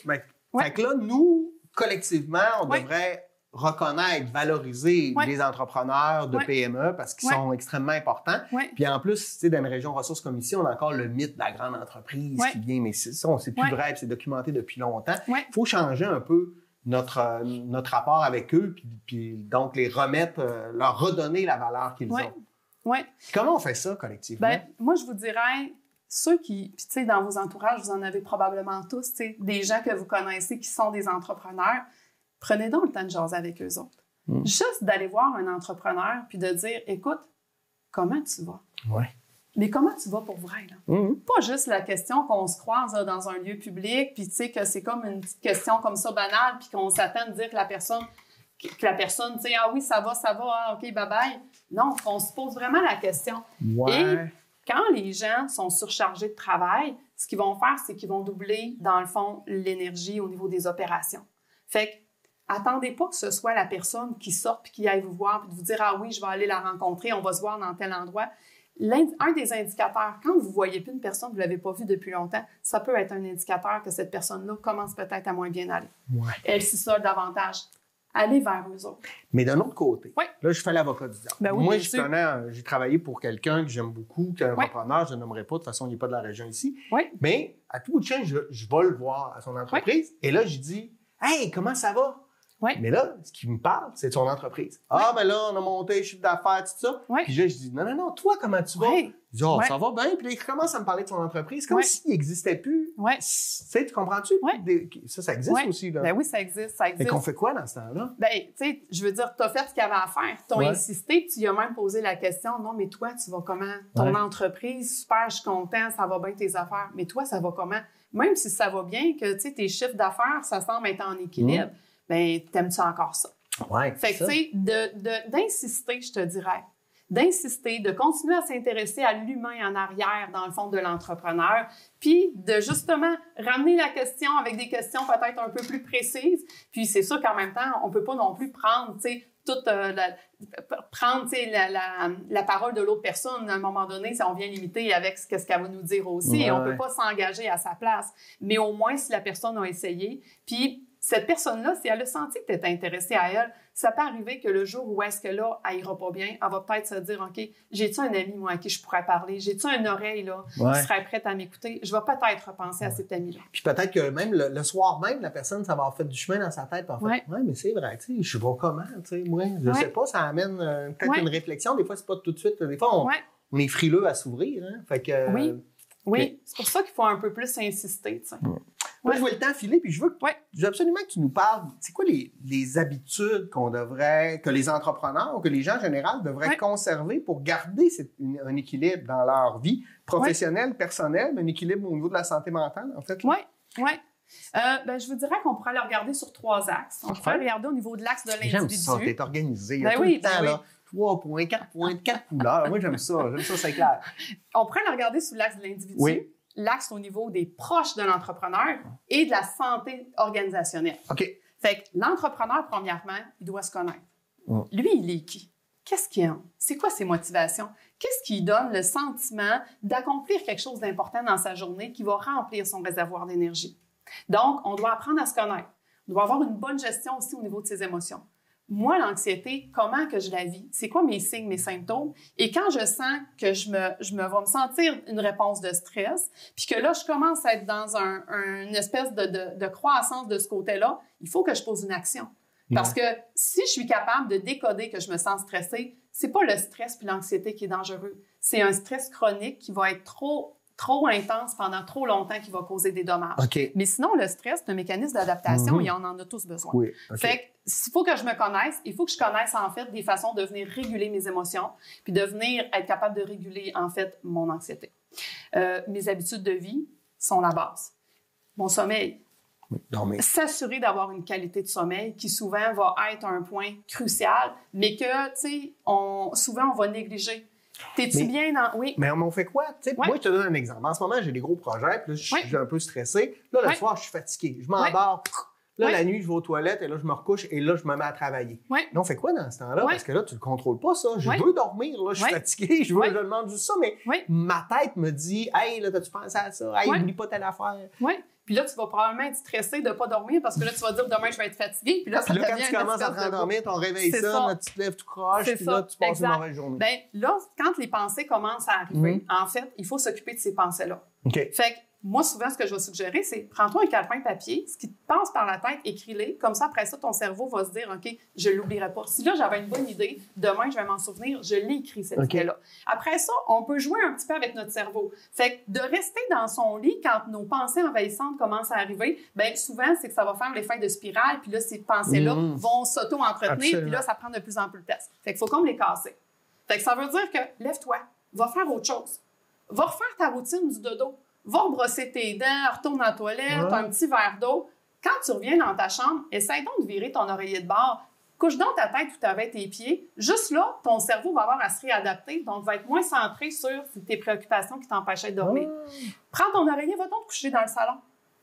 Fait que là, nous, collectivement, on Ouais. devrait reconnaître, valoriser Ouais. les entrepreneurs de Ouais. PME parce qu'ils Ouais. sont extrêmement importants. Ouais. Puis en plus, tu sais, dans une région ressources comme ici, on a encore le mythe de la grande entreprise Ouais. qui vient, mais ça, on sait plus Ouais. vrai, puis c'est documenté depuis longtemps. Ouais. Il faut changer un peu notre rapport avec eux, puis donc les remettre, leur redonner la valeur qu'ils Ouais. ont. Oui. Comment on fait ça collectivement? Ben, moi, je vous dirais, ceux qui, puis tu sais, dans vos entourages, vous en avez probablement tous, tu sais, des gens que vous connaissez qui sont des entrepreneurs, prenez donc le temps de jaser avec eux autres. Juste d'aller voir un entrepreneur puis de dire, écoute, comment tu vas? Ouais. Mais comment tu vas pour vrai, là? Pas juste la question qu'on se croise là, dans un lieu public, puis tu sais, que c'est comme une petite question comme ça banale, puis qu'on s'attend à dire que la personne, tu sais, ah oui, ça va, ah, OK, bye-bye. Non, qu'on se pose vraiment la question. Ouais. Et quand les gens sont surchargés de travail, ce qu'ils vont faire, c'est qu'ils vont doubler, dans le fond, l'énergie au niveau des opérations. Fait que, attendez pas que ce soit la personne qui sorte puis qui aille vous voir puis de vous dire « Ah oui, je vais aller la rencontrer, on va se voir dans tel endroit ». Un des indicateurs, quand vous ne voyez plus une personne, vous ne l'avez pas vue depuis longtemps, ça peut être un indicateur que cette personne-là commence peut-être à moins bien aller. Ouais. Elle s'isole davantage. Allez vers eux autres. Mais d'un autre côté, Ouais. là, je fais l'avocat du diable. Ben oui, Moi, bien sûr. j'ai travaillé pour quelqu'un que j'aime beaucoup, qui est un entrepreneur, je ne nommerai pas, de toute façon, il n'est pas de la région ici. Oui. Mais à tout bout de champ, je vais le voir à son entreprise. Et là, je dis « Hey, comment ça va? » Oui. Mais là, ce qui me parle, c'est de son entreprise. Ah, ben là, on a monté le chiffre d'affaires, tout ça. Ouais. Puis là, je dis, non, toi, comment tu vas? Ouais. Je dis, oh, Ouais. ça va bien. Puis là, il commence à me parler de son entreprise, comme Ouais. s'il n'existait plus. Ouais. Tu sais, tu comprends-tu? Ouais. Ça existe Ouais. aussi, là. Ben oui, ça existe, ça Fait existe. qu'on fait quoi dans ce temps-là? Ben, tu sais, je veux dire, tu as fait ce qu'il y avait à faire. Tu as Ouais. insisté, tu lui as même posé la question. Non, mais toi, tu vas comment? Ton Ouais. entreprise, super, je suis content, ça va bien tes affaires. Mais toi, ça va comment? Même si ça va bien, que tu sais, tes chiffres d'affaires, ça semble être en équilibre, ben, t'aimes-tu encore ça? Ouais. Fait que, tu sais, d'insister, je te dirais. D'insister, de continuer à s'intéresser à l'humain en arrière, dans le fond, de l'entrepreneur, puis de justement ramener la question avec des questions peut-être un peu plus précises. Puis c'est sûr qu'en même temps, on peut pas non plus prendre, tu sais, la parole de l'autre personne. À un moment donné, si on vient limiter avec ce qu'elle va nous dire aussi, Ouais. on peut pas s'engager à sa place. Mais au moins, si la personne a essayé, puis cette personne-là, si elle a senti que tu étais intéressé à elle, ça peut arriver que le jour où est-ce que là, elle ira pas bien, elle va peut-être se dire, OK, j'ai-tu un ami, moi, à qui je pourrais parler? J'ai-tu une oreille, là, Ouais. qui serait prête à m'écouter? Je vais peut-être repenser à cet ami-là. Puis peut-être que même le soir même, la personne, ça va avoir fait du chemin dans sa tête. Puis en fait, Ouais. mais c'est vrai, tu sais, je vois comment, tu sais, moi, je Ouais. sais pas, ça amène peut-être Ouais. une réflexion. Des fois, c'est pas tout de suite. Des fois, Ouais. on est frileux à s'ouvrir, hein. Fait que. Oui. Oui, mais- c'est pour ça qu'il faut un peu plus insister, tu sais. Moi, je vois le temps filer, puis je veux Ouais. absolument que tu nous parles. C'est quoi les habitudes que les entrepreneurs ou que les gens en général devraient Ouais. conserver pour garder un équilibre dans leur vie professionnelle, personnelle, mais un équilibre au niveau de la santé mentale, en fait? Oui, oui. Ben, je vous dirais qu'on pourrait le regarder sur 3 axes. On pourrait regarder au niveau de l'axe de J'aime l'individu. ça, t'es organisé. Il y a Ben tout oui, le temps, ben là. 3 points, 4 points, 4 couleurs. Moi, j'aime ça, c'est clair. On pourrait le regarder sous l'axe de l'individu, Oui. l'axe au niveau des proches de l'entrepreneur et de la santé organisationnelle. OK. Fait que l'entrepreneur, premièrement, il doit se connaître. Mm. Lui, il est qui? Qu'est-ce qu'il aime? C'est quoi ses motivations? Qu'est-ce qui lui donne le sentiment d'accomplir quelque chose d'important dans sa journée qui va remplir son réservoir d'énergie? Donc, on doit apprendre à se connaître. On doit avoir une bonne gestion aussi au niveau de ses émotions. Moi, l'anxiété, comment que je la vis? C'est quoi mes signes, mes symptômes? Et quand je sens que je vais me sentir une réponse de stress, puis que là, je commence à être dans une espèce de croissance de ce côté-là, il faut que je pose une action. Parce que si je suis capable de décoder que je me sens stressée, c'est pas le stress puis l'anxiété qui est dangereux. C'est un stress chronique qui va être trop intense pendant trop longtemps qui va causer des dommages. OK. Mais sinon, le stress, c'est un mécanisme d'adaptation et on en a tous besoin. Oui. OK. Fait que, s'il faut que je me connaisse, il faut que je connaisse, en fait, des façons de venir réguler mes émotions puis de venir être capable de réguler, en fait, mon anxiété. Mes habitudes de vie sont la base. Mon sommeil. Dormir. S'assurer d'avoir une qualité de sommeil qui souvent va être un point crucial, mais que, tu sais, souvent, on va négliger. T'es-tu bien dans... Oui. Mais on fait quoi? Tu sais, Ouais. Moi, je te donne un exemple. En ce moment, j'ai des gros projets, puis là, je suis un peu stressé. Là, le Ouais. soir, je suis fatigué. Je m'endors. Là, Ouais. la nuit, je vais aux toilettes et là, je me recouche et là, je me mets à travailler. Ouais. Là, on fait quoi dans ce temps-là? Ouais. Parce que là, tu le contrôles pas, ça. Je Ouais. veux dormir, là, je suis Ouais. fatigué, je Ouais. demande juste ça, mais Ouais. ma tête me dit, hey, là, t'as-tu pensé à ça? Hey, Ouais. oublie pas telle affaire. Oui. Puis là, tu vas probablement être stressé de ne pas dormir parce que là, tu vas dire demain, je vais être fatigué. Puis là, ça devient quand tu commences à te rendormir, ton réveil sonne, là, tu te lèves tout croche, puis là, tu passes une mauvaise journée. Bien, là, quand les pensées commencent à arriver, en fait, il faut s'occuper de ces pensées-là. Okay. Fait que moi, souvent, ce que je vais suggérer, c'est prends-toi un calepin papier, ce qui te passe par la tête, écris-les. Comme ça, après ça, ton cerveau va se dire, OK, je ne l'oublierai pas. Si là, j'avais une bonne idée, demain, je vais m'en souvenir, je l'ai écrit, cette idée-là. Après ça, on peut jouer un petit peu avec notre cerveau. Fait que de rester dans son lit quand nos pensées envahissantes commencent à arriver, bien, souvent, c'est que ça va faire l'effet de spirale, puis là, ces pensées-là vont s'auto-entretenir, puis là, ça prend de plus en plus de place. Fait qu'il faut comme les casser. Fait que ça veut dire que, lève-toi, va faire autre chose. Va refaire ta routine du dodo. Va brosser tes dents, retourne dans la toilette, un petit verre d'eau. Quand tu reviens dans ta chambre, essaie donc de virer ton oreiller de bord. Couche donc ta tête où tu avais tes pieds. Juste là, ton cerveau va avoir à se réadapter, donc va être moins centré sur tes préoccupations qui t'empêchaient de dormir. Prends ton oreiller, va donc te coucher dans le salon.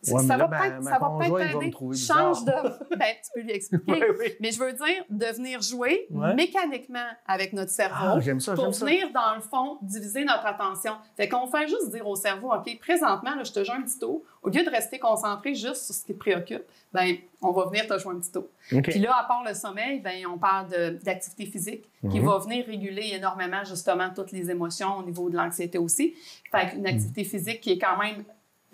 Ouais, ça va là, peut-être t'aider. Change de... tu peux lui expliquer. Oui. Mais je veux dire, de venir jouer mécaniquement avec notre cerveau pour venir, dans le fond, diviser notre attention. Fait qu'on fait juste dire au cerveau, OK, présentement, là, je te joue un petit tour. Au lieu de rester concentré juste sur ce qui te préoccupe, ben, on va venir te jouer un petit tour. Puis là, à part le sommeil, ben, on parle d'activité physique qui va venir réguler énormément, justement, toutes les émotions au niveau de l'anxiété aussi. Fait qu'une activité physique qui est quand même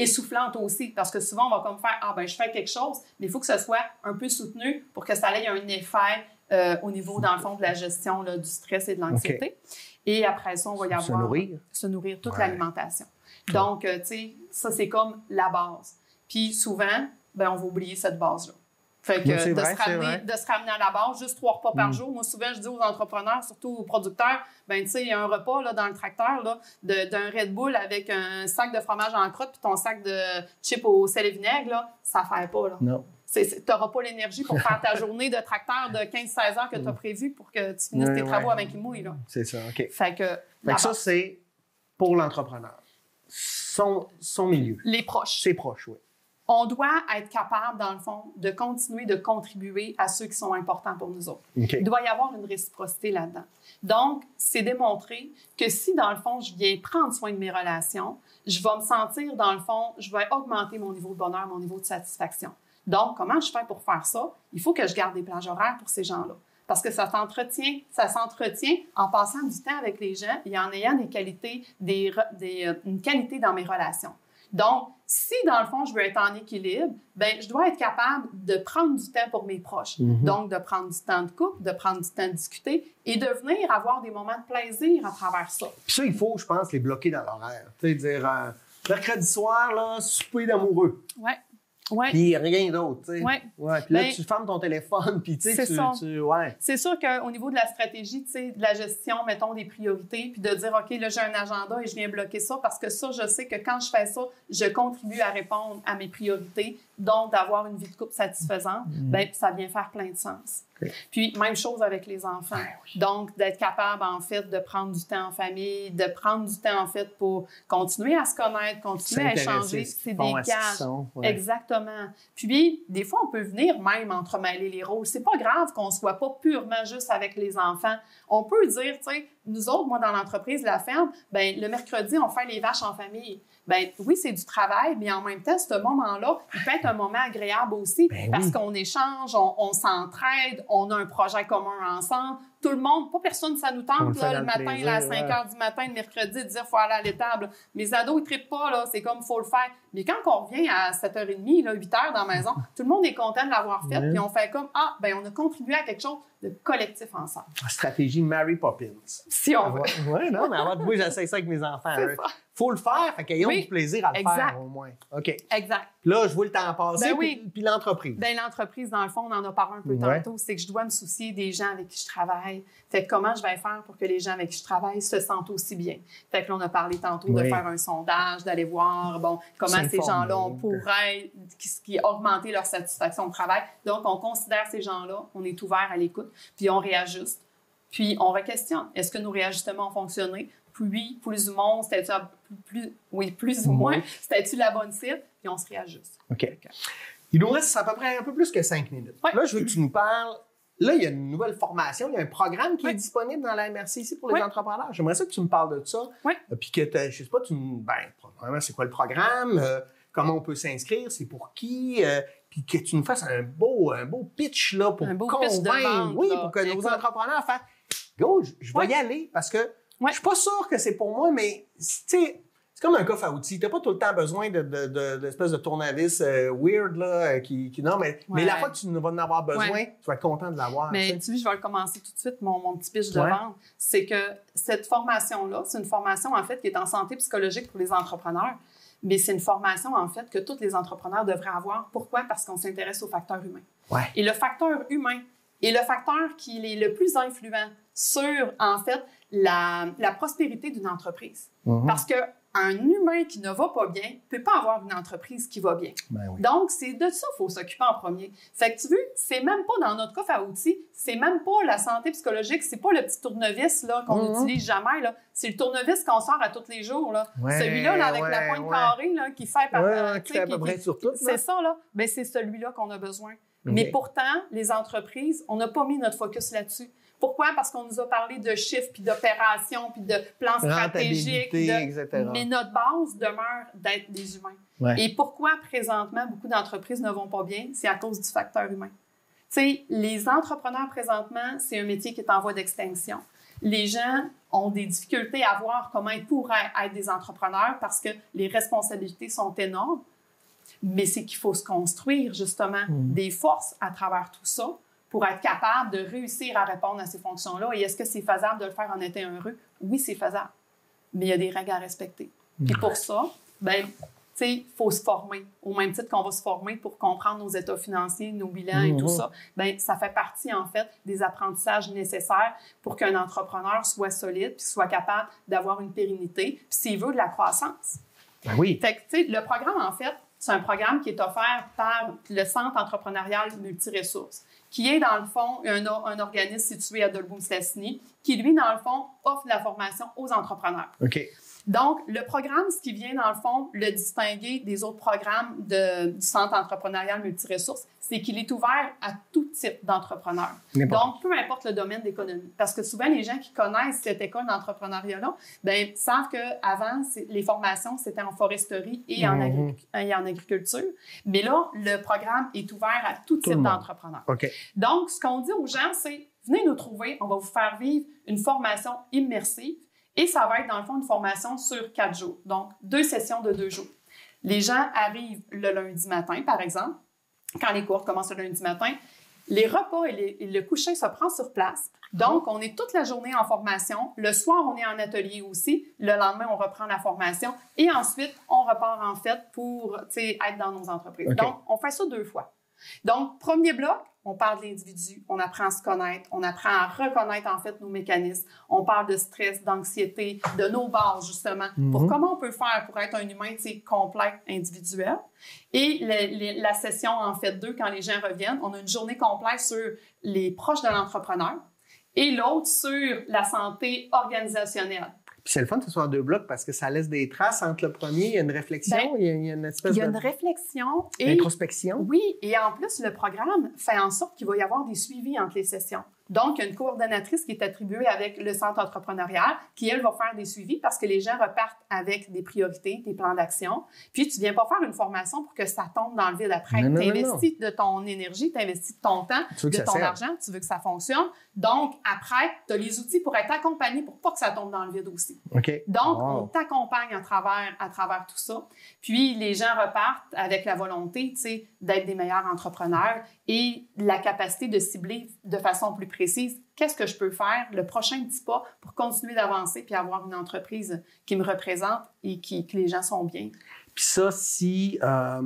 essoufflante aussi, parce que souvent, on va comme faire « Ah, ben je fais quelque chose », mais il faut que ce soit un peu soutenu pour que ça ait un effet au niveau, dans le fond, de la gestion là, du stress et de l'anxiété. Et après ça, on va y avoir... Se nourrir, toute l'alimentation. Donc, tu sais, ça, c'est comme la base. Puis souvent, ben on va oublier cette base-là. Fait que de se ramener à la base, juste 3 repas par jour. Moi, souvent, je dis aux entrepreneurs, surtout aux producteurs, ben tu sais, il y a un repas là, dans le tracteur là, d'un Red Bull avec un sac de fromage en crotte puis ton sac de chips au sel et vinaigre, là, ça ne fait pas. Là. Non. Tu n'auras pas l'énergie pour faire ta journée de tracteur de 15-16 heures que tu as prévu pour que tu finisses tes travaux avec une mouille. C'est ça, OK. Fait que ça, c'est pour l'entrepreneur. Son milieu. Les proches. Ses proches, oui. On doit être capable, dans le fond, de continuer de contribuer à ceux qui sont importants pour nous autres. Il doit y avoir une réciprocité là-dedans. Donc, c'est démontrer que si, dans le fond, je viens prendre soin de mes relations, je vais me sentir, dans le fond, je vais augmenter mon niveau de bonheur, mon niveau de satisfaction. Donc, comment je fais pour faire ça? Il faut que je garde des plages horaires pour ces gens-là. Parce que ça s'entretient en passant du temps avec les gens et en ayant des qualités, une qualité dans mes relations. Donc, si, dans le fond, je veux être en équilibre, ben je dois être capable de prendre du temps pour mes proches. Donc, de prendre du temps de couple, de prendre du temps de discuter et de venir avoir des moments de plaisir à travers ça. Puis ça, il faut, je pense, les bloquer dans l'horaire. Tu sais, dire, mercredi soir, là, souper d'amoureux. Oui. Ouais. Puis rien d'autre, tu sais. Ouais. Puis là, tu fermes ton téléphone, puis tu sais, C'est sûr qu'au niveau de la stratégie, tu sais, de la gestion, mettons, des priorités, puis de dire, OK, là, j'ai un agenda et je viens bloquer ça, parce que ça, je sais que quand je fais ça, je contribue à répondre à mes priorités, donc d'avoir une vie de couple satisfaisante, bien, ça vient faire plein de sens. Puis, même chose avec les enfants. Donc, d'être capable, en fait, de prendre du temps en famille, de prendre du temps, en fait, pour continuer à se connaître, continuer à échanger. C'est des gages. Exactement. Puis, des fois, on peut venir même entremêler les rôles. C'est pas grave qu'on soit pas purement juste avec les enfants. On peut dire, tu sais, nous autres, moi, dans l'entreprise La Ferme, bien, le mercredi, on fait les vaches en famille. Bien, oui, c'est du travail, mais en même temps, ce moment-là, il peut être un moment agréable aussi parce qu'on échange, on s'entraide, on a un projet commun ensemble. Tout le monde, pas personne, ça nous tente là, le matin, là, à 5 heures du matin, le mercredi, de dire « faut aller à l'étable ». Mes ados, ils ne trippent pas, là, c'est comme « faut le faire ». Mais quand on revient à 7h30, là, 8h dans la maison, tout le monde est content de l'avoir fait, puis on fait comme « ah, bien, on a contribué à quelque chose de collectif ensemble ». Stratégie Mary Poppins. Si on veut. Oui, non, mais avant de moi, j'essaie ça avec mes enfants. Faut le faire, fait qu'ayons du plaisir à le faire, au moins. OK. Exact. Puis là, je vois le temps passer, puis l'entreprise. Bien, l'entreprise, dans le fond, on en a parlé un peu tantôt, c'est que je dois me soucier des gens avec qui je travaille. Fait que comment je vais faire pour que les gens avec qui je travaille se sentent aussi bien? Fait que là, on a parlé tantôt de faire un sondage, d'aller voir, bon, comment ces gens-là, on pourrait augmenter leur satisfaction au travail. Donc, on considère ces gens-là, on est ouvert à l'écoute, puis on réajuste. Puis, on re-questionne. Est-ce que nos réajustements ont fonctionné? Oui, plus ou moins, plus ou moins, c'était-tu la bonne cible? Puis on se réajuste. OK. Il nous reste à peu près un peu plus que 5 minutes. Là, je veux que tu nous parles. Là, il y a une nouvelle formation, il y a un programme qui est disponible dans la MRC ici pour les entrepreneurs. J'aimerais ça que tu me parles de ça. Puis que, je sais pas, premièrement, c'est quoi le programme? comment on peut s'inscrire, c'est pour qui, puis que tu nous fasses un beau pitch là, pour pitch de vente, oui, là, pour que nos entrepreneurs fassent « Go, je vais y aller », parce que je suis pas sûr que c'est pour moi, mais tu sais, c'est comme un coffre à outils. Tu n'as pas tout le temps besoin d'espèces de tournevis weird, là, non, mais la fois que tu vas en avoir besoin, tu vas être content de l'avoir. Mais tu vois, je vais le commencer tout de suite, mon petit pitch de vente. C'est que cette formation-là, c'est une formation, en fait, qui est en santé psychologique pour les entrepreneurs. Mais c'est une formation, en fait, que tous les entrepreneurs devraient avoir. Pourquoi? Parce qu'on s'intéresse au facteur humain. Ouais. Et le facteur humain est le facteur qui est le plus influent sur, en fait, la prospérité d'une entreprise. Mm-hmm. Parce que un humain qui ne va pas bien ne peut pas avoir une entreprise qui va bien. Ben oui. Donc, c'est de ça qu'il faut s'occuper en premier. Fait que tu vois, c'est même pas dans notre coffre à outils, c'est même pas la santé psychologique, c'est pas le petit tournevis là, qu'on n'utilise jamais. Là. C'est le tournevis qu'on sort à tous les jours. Là. Celui-là là, avec la pointe carrée là, qui fait qui fait à peu près sur tout. C'est ça, là. Ben, c'est celui-là qu'on a besoin. Okay. Mais pourtant, les entreprises, on n'a pas mis notre focus là-dessus. Pourquoi? Parce qu'on nous a parlé de chiffres, puis d'opérations, puis de plans stratégiques. Etc. Mais notre base demeure d'être des humains. Ouais. Et pourquoi, présentement, beaucoup d'entreprises ne vont pas bien? C'est à cause du facteur humain. Tu sais, les entrepreneurs, présentement, c'est un métier qui est en voie d'extinction. Les gens ont des difficultés à voir comment ils pourraient être des entrepreneurs parce que les responsabilités sont énormes. Mais c'est qu'il faut se construire, justement, des forces à travers tout ça pour être capable de réussir à répondre à ces fonctions-là. Et est-ce que c'est faisable de le faire en étant heureux? Oui, c'est faisable. Mais il y a des règles à respecter. Et pour ça, ben, tu sais, il faut se former. Au même titre qu'on va se former pour comprendre nos états financiers, nos bilans et tout ça, ben, ça fait partie, en fait, des apprentissages nécessaires pour qu'un entrepreneur soit solide puis soit capable d'avoir une pérennité, puis s'il veut de la croissance. Ben oui. Fait que, tu sais, le programme, en fait, c'est un programme qui est offert par le Centre entrepreneurial multiressources, qui est, dans le fond, un organisme situé à Dolbeau-Mistassini, qui, lui, dans le fond, offre de la formation aux entrepreneurs. OK. Donc, le programme, ce qui vient, dans le fond, le distinguer des autres programmes du Centre entrepreneurial multiressources, c'est qu'il est ouvert à tout type d'entrepreneurs. Donc, peu importe le domaine d'économie. Parce que souvent, les gens qui connaissent cette école d'entrepreneuriat-là, bien, savent qu'avant, les formations, c'était en foresterie et en agriculture. Mais là, le programme est ouvert à tout type d'entrepreneurs. Okay. Donc, ce qu'on dit aux gens, c'est venez nous trouver, on va vous faire vivre une formation immersive. Et ça va être, dans le fond, une formation sur 4 jours. Donc, 2 sessions de 2 jours. Les gens arrivent le lundi matin, par exemple. Quand les cours commencent le lundi matin, les repas et le coucher se prend sur place. Donc, on est toute la journée en formation. Le soir, on est en atelier aussi. Le lendemain, on reprend la formation. Et ensuite, on repart, en fait, pour être dans nos entreprises. Okay. Donc, on fait ça 2 fois. Donc, premier bloc, on parle de l'individu, on apprend à se connaître, on apprend à reconnaître, en fait, nos mécanismes. On parle de stress, d'anxiété, de nos bases, justement, pour comment on peut faire pour être un humain, complet, individuel. Et la session, en fait, 2, quand les gens reviennent, on a une journée complète sur les proches de l'entrepreneur et l'autre sur la santé organisationnelle. Puis c'est le fun que ce soit en 2 blocs parce que ça laisse des traces entre le premier. Il y a une réflexion, il y a une espèce de... Il y a une réflexion. Et introspection. Oui, et en plus, le programme fait en sorte qu'il va y avoir des suivis entre les sessions. Donc, il y a une coordonnatrice qui est attribuée avec le centre entrepreneurial qui, elle, va faire des suivis parce que les gens repartent avec des priorités, des plans d'action. Puis, tu ne viens pas faire une formation pour que ça tombe dans le vide après. Tu investis de ton énergie, tu investis de ton temps, de ton argent, tu veux que ça fonctionne. Donc, après, tu as les outils pour être accompagné pour pas que ça tombe dans le vide aussi. Okay. Donc, on t'accompagne à travers tout ça. Puis, les gens repartent avec la volonté, tu sais, d'être des meilleurs entrepreneurs et la capacité de cibler de façon plus précise qu'est-ce que je peux faire, le prochain petit pas pour continuer d'avancer puis avoir une entreprise qui me représente et que les gens sont bien. Puis ça, si ça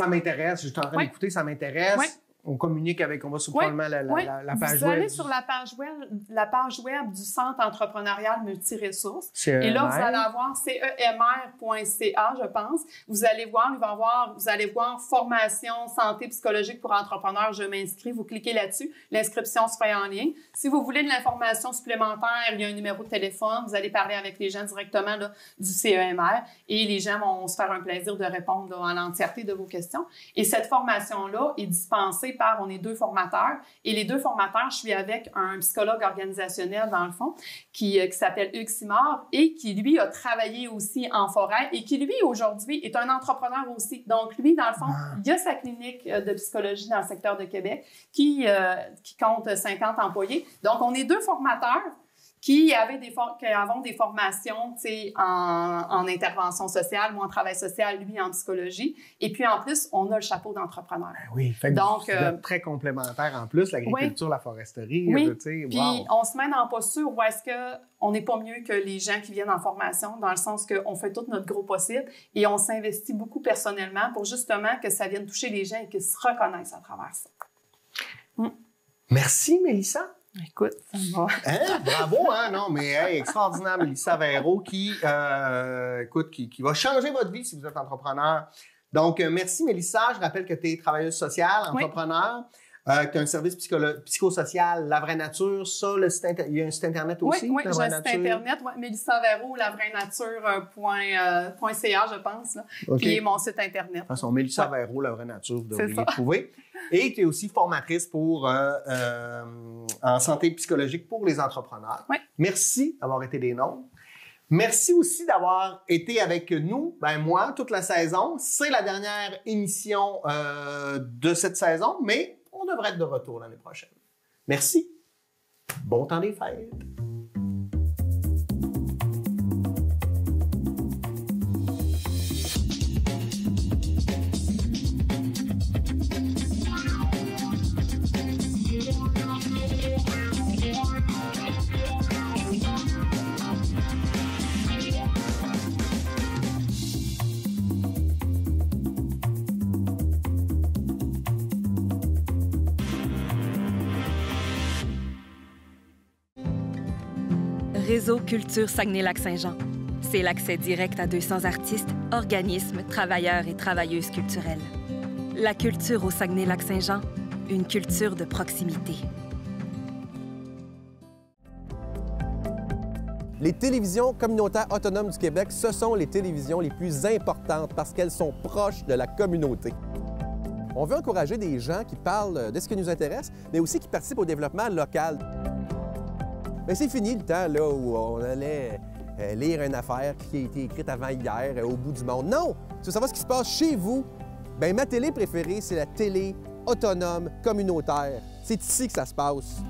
m'intéresse, je suis en train d'écouter, ça m'intéresse, on communique avec, on va sur probablement la page web. Vous allez sur la page web du Centre entrepreneurial multiressources. CEMR. Et là, vous allez avoir CEMR.ca, je pense. Vous allez voir, vous allez voir formation, santé psychologique pour entrepreneurs, je m'inscris. Vous cliquez là-dessus. L'inscription se fait en ligne. Si vous voulez de l'information supplémentaire, il y a un numéro de téléphone. Vous allez parler avec les gens directement là, du CEMR et les gens vont se faire un plaisir de répondre là, en l'entièreté de vos questions. Et cette formation-là est dispensée par, on est 2 formateurs, et les 2 formateurs, je suis avec un psychologue organisationnel, dans le fond, qui s'appelle Hugues Simard, et qui, lui, a travaillé aussi en forêt, et qui, lui, aujourd'hui, est un entrepreneur aussi. Donc, lui, dans le fond, il a sa clinique de psychologie dans le secteur de Québec, qui compte 50 employés. Donc, on est 2 formateurs qui avons des formations en intervention sociale, moi en travail social, lui en psychologie. Et puis en plus, on a le chapeau d'entrepreneur. Oui, fait que donc, vous êtes très complémentaires en plus, l'agriculture, la foresterie. Oui, puis on se met dans la posture où est-ce qu'on n'est pas mieux que les gens qui viennent en formation, dans le sens qu'on fait tout notre gros possible et on s'investit beaucoup personnellement pour justement que ça vienne toucher les gens et qu'ils se reconnaissent à travers ça. Merci, Mélissa. Écoute, ça va. Hein? Bravo, hein? Non, mais hey, extraordinaire, Mélissa Vairo, qui va changer votre vie si vous êtes entrepreneur. Donc, merci, Mélissa. Je rappelle que tu es travailleuse sociale, entrepreneur, que tu as un service psychosocial, La Vraie Nature. Ça, il y a un site Internet aussi? Oui, j'ai un site Internet, Mélissa Vairo, lavraienature.ca, je pense, là, qui est mon site Internet. De toute façon, Mélissa Vairo, La Vraie Nature, vous devriez trouver. Et tu es aussi formatrice en santé psychologique pour les entrepreneurs. Oui. Merci d'avoir été des nôtres. Merci aussi d'avoir été avec nous, moi, toute la saison. C'est la dernière émission de cette saison, mais on devrait être de retour l'année prochaine. Merci. Bon temps des fêtes. Réseau Culture Saguenay-Lac-Saint-Jean. C'est l'accès direct à 200 artistes, organismes, travailleurs et travailleuses culturelles. La culture au Saguenay-Lac-Saint-Jean, une culture de proximité. Les télévisions communautaires autonomes du Québec, ce sont les télévisions les plus importantes parce qu'elles sont proches de la communauté. On veut encourager des gens qui parlent de ce qui nous intéresse, mais aussi qui participent au développement local. Mais c'est fini le temps là, où on allait lire une affaire qui a été écrite avant hier au bout du monde. Non! Tu veux savoir ce qui se passe chez vous? Bien, ma télé préférée, c'est la télé autonome communautaire. C'est ici que ça se passe.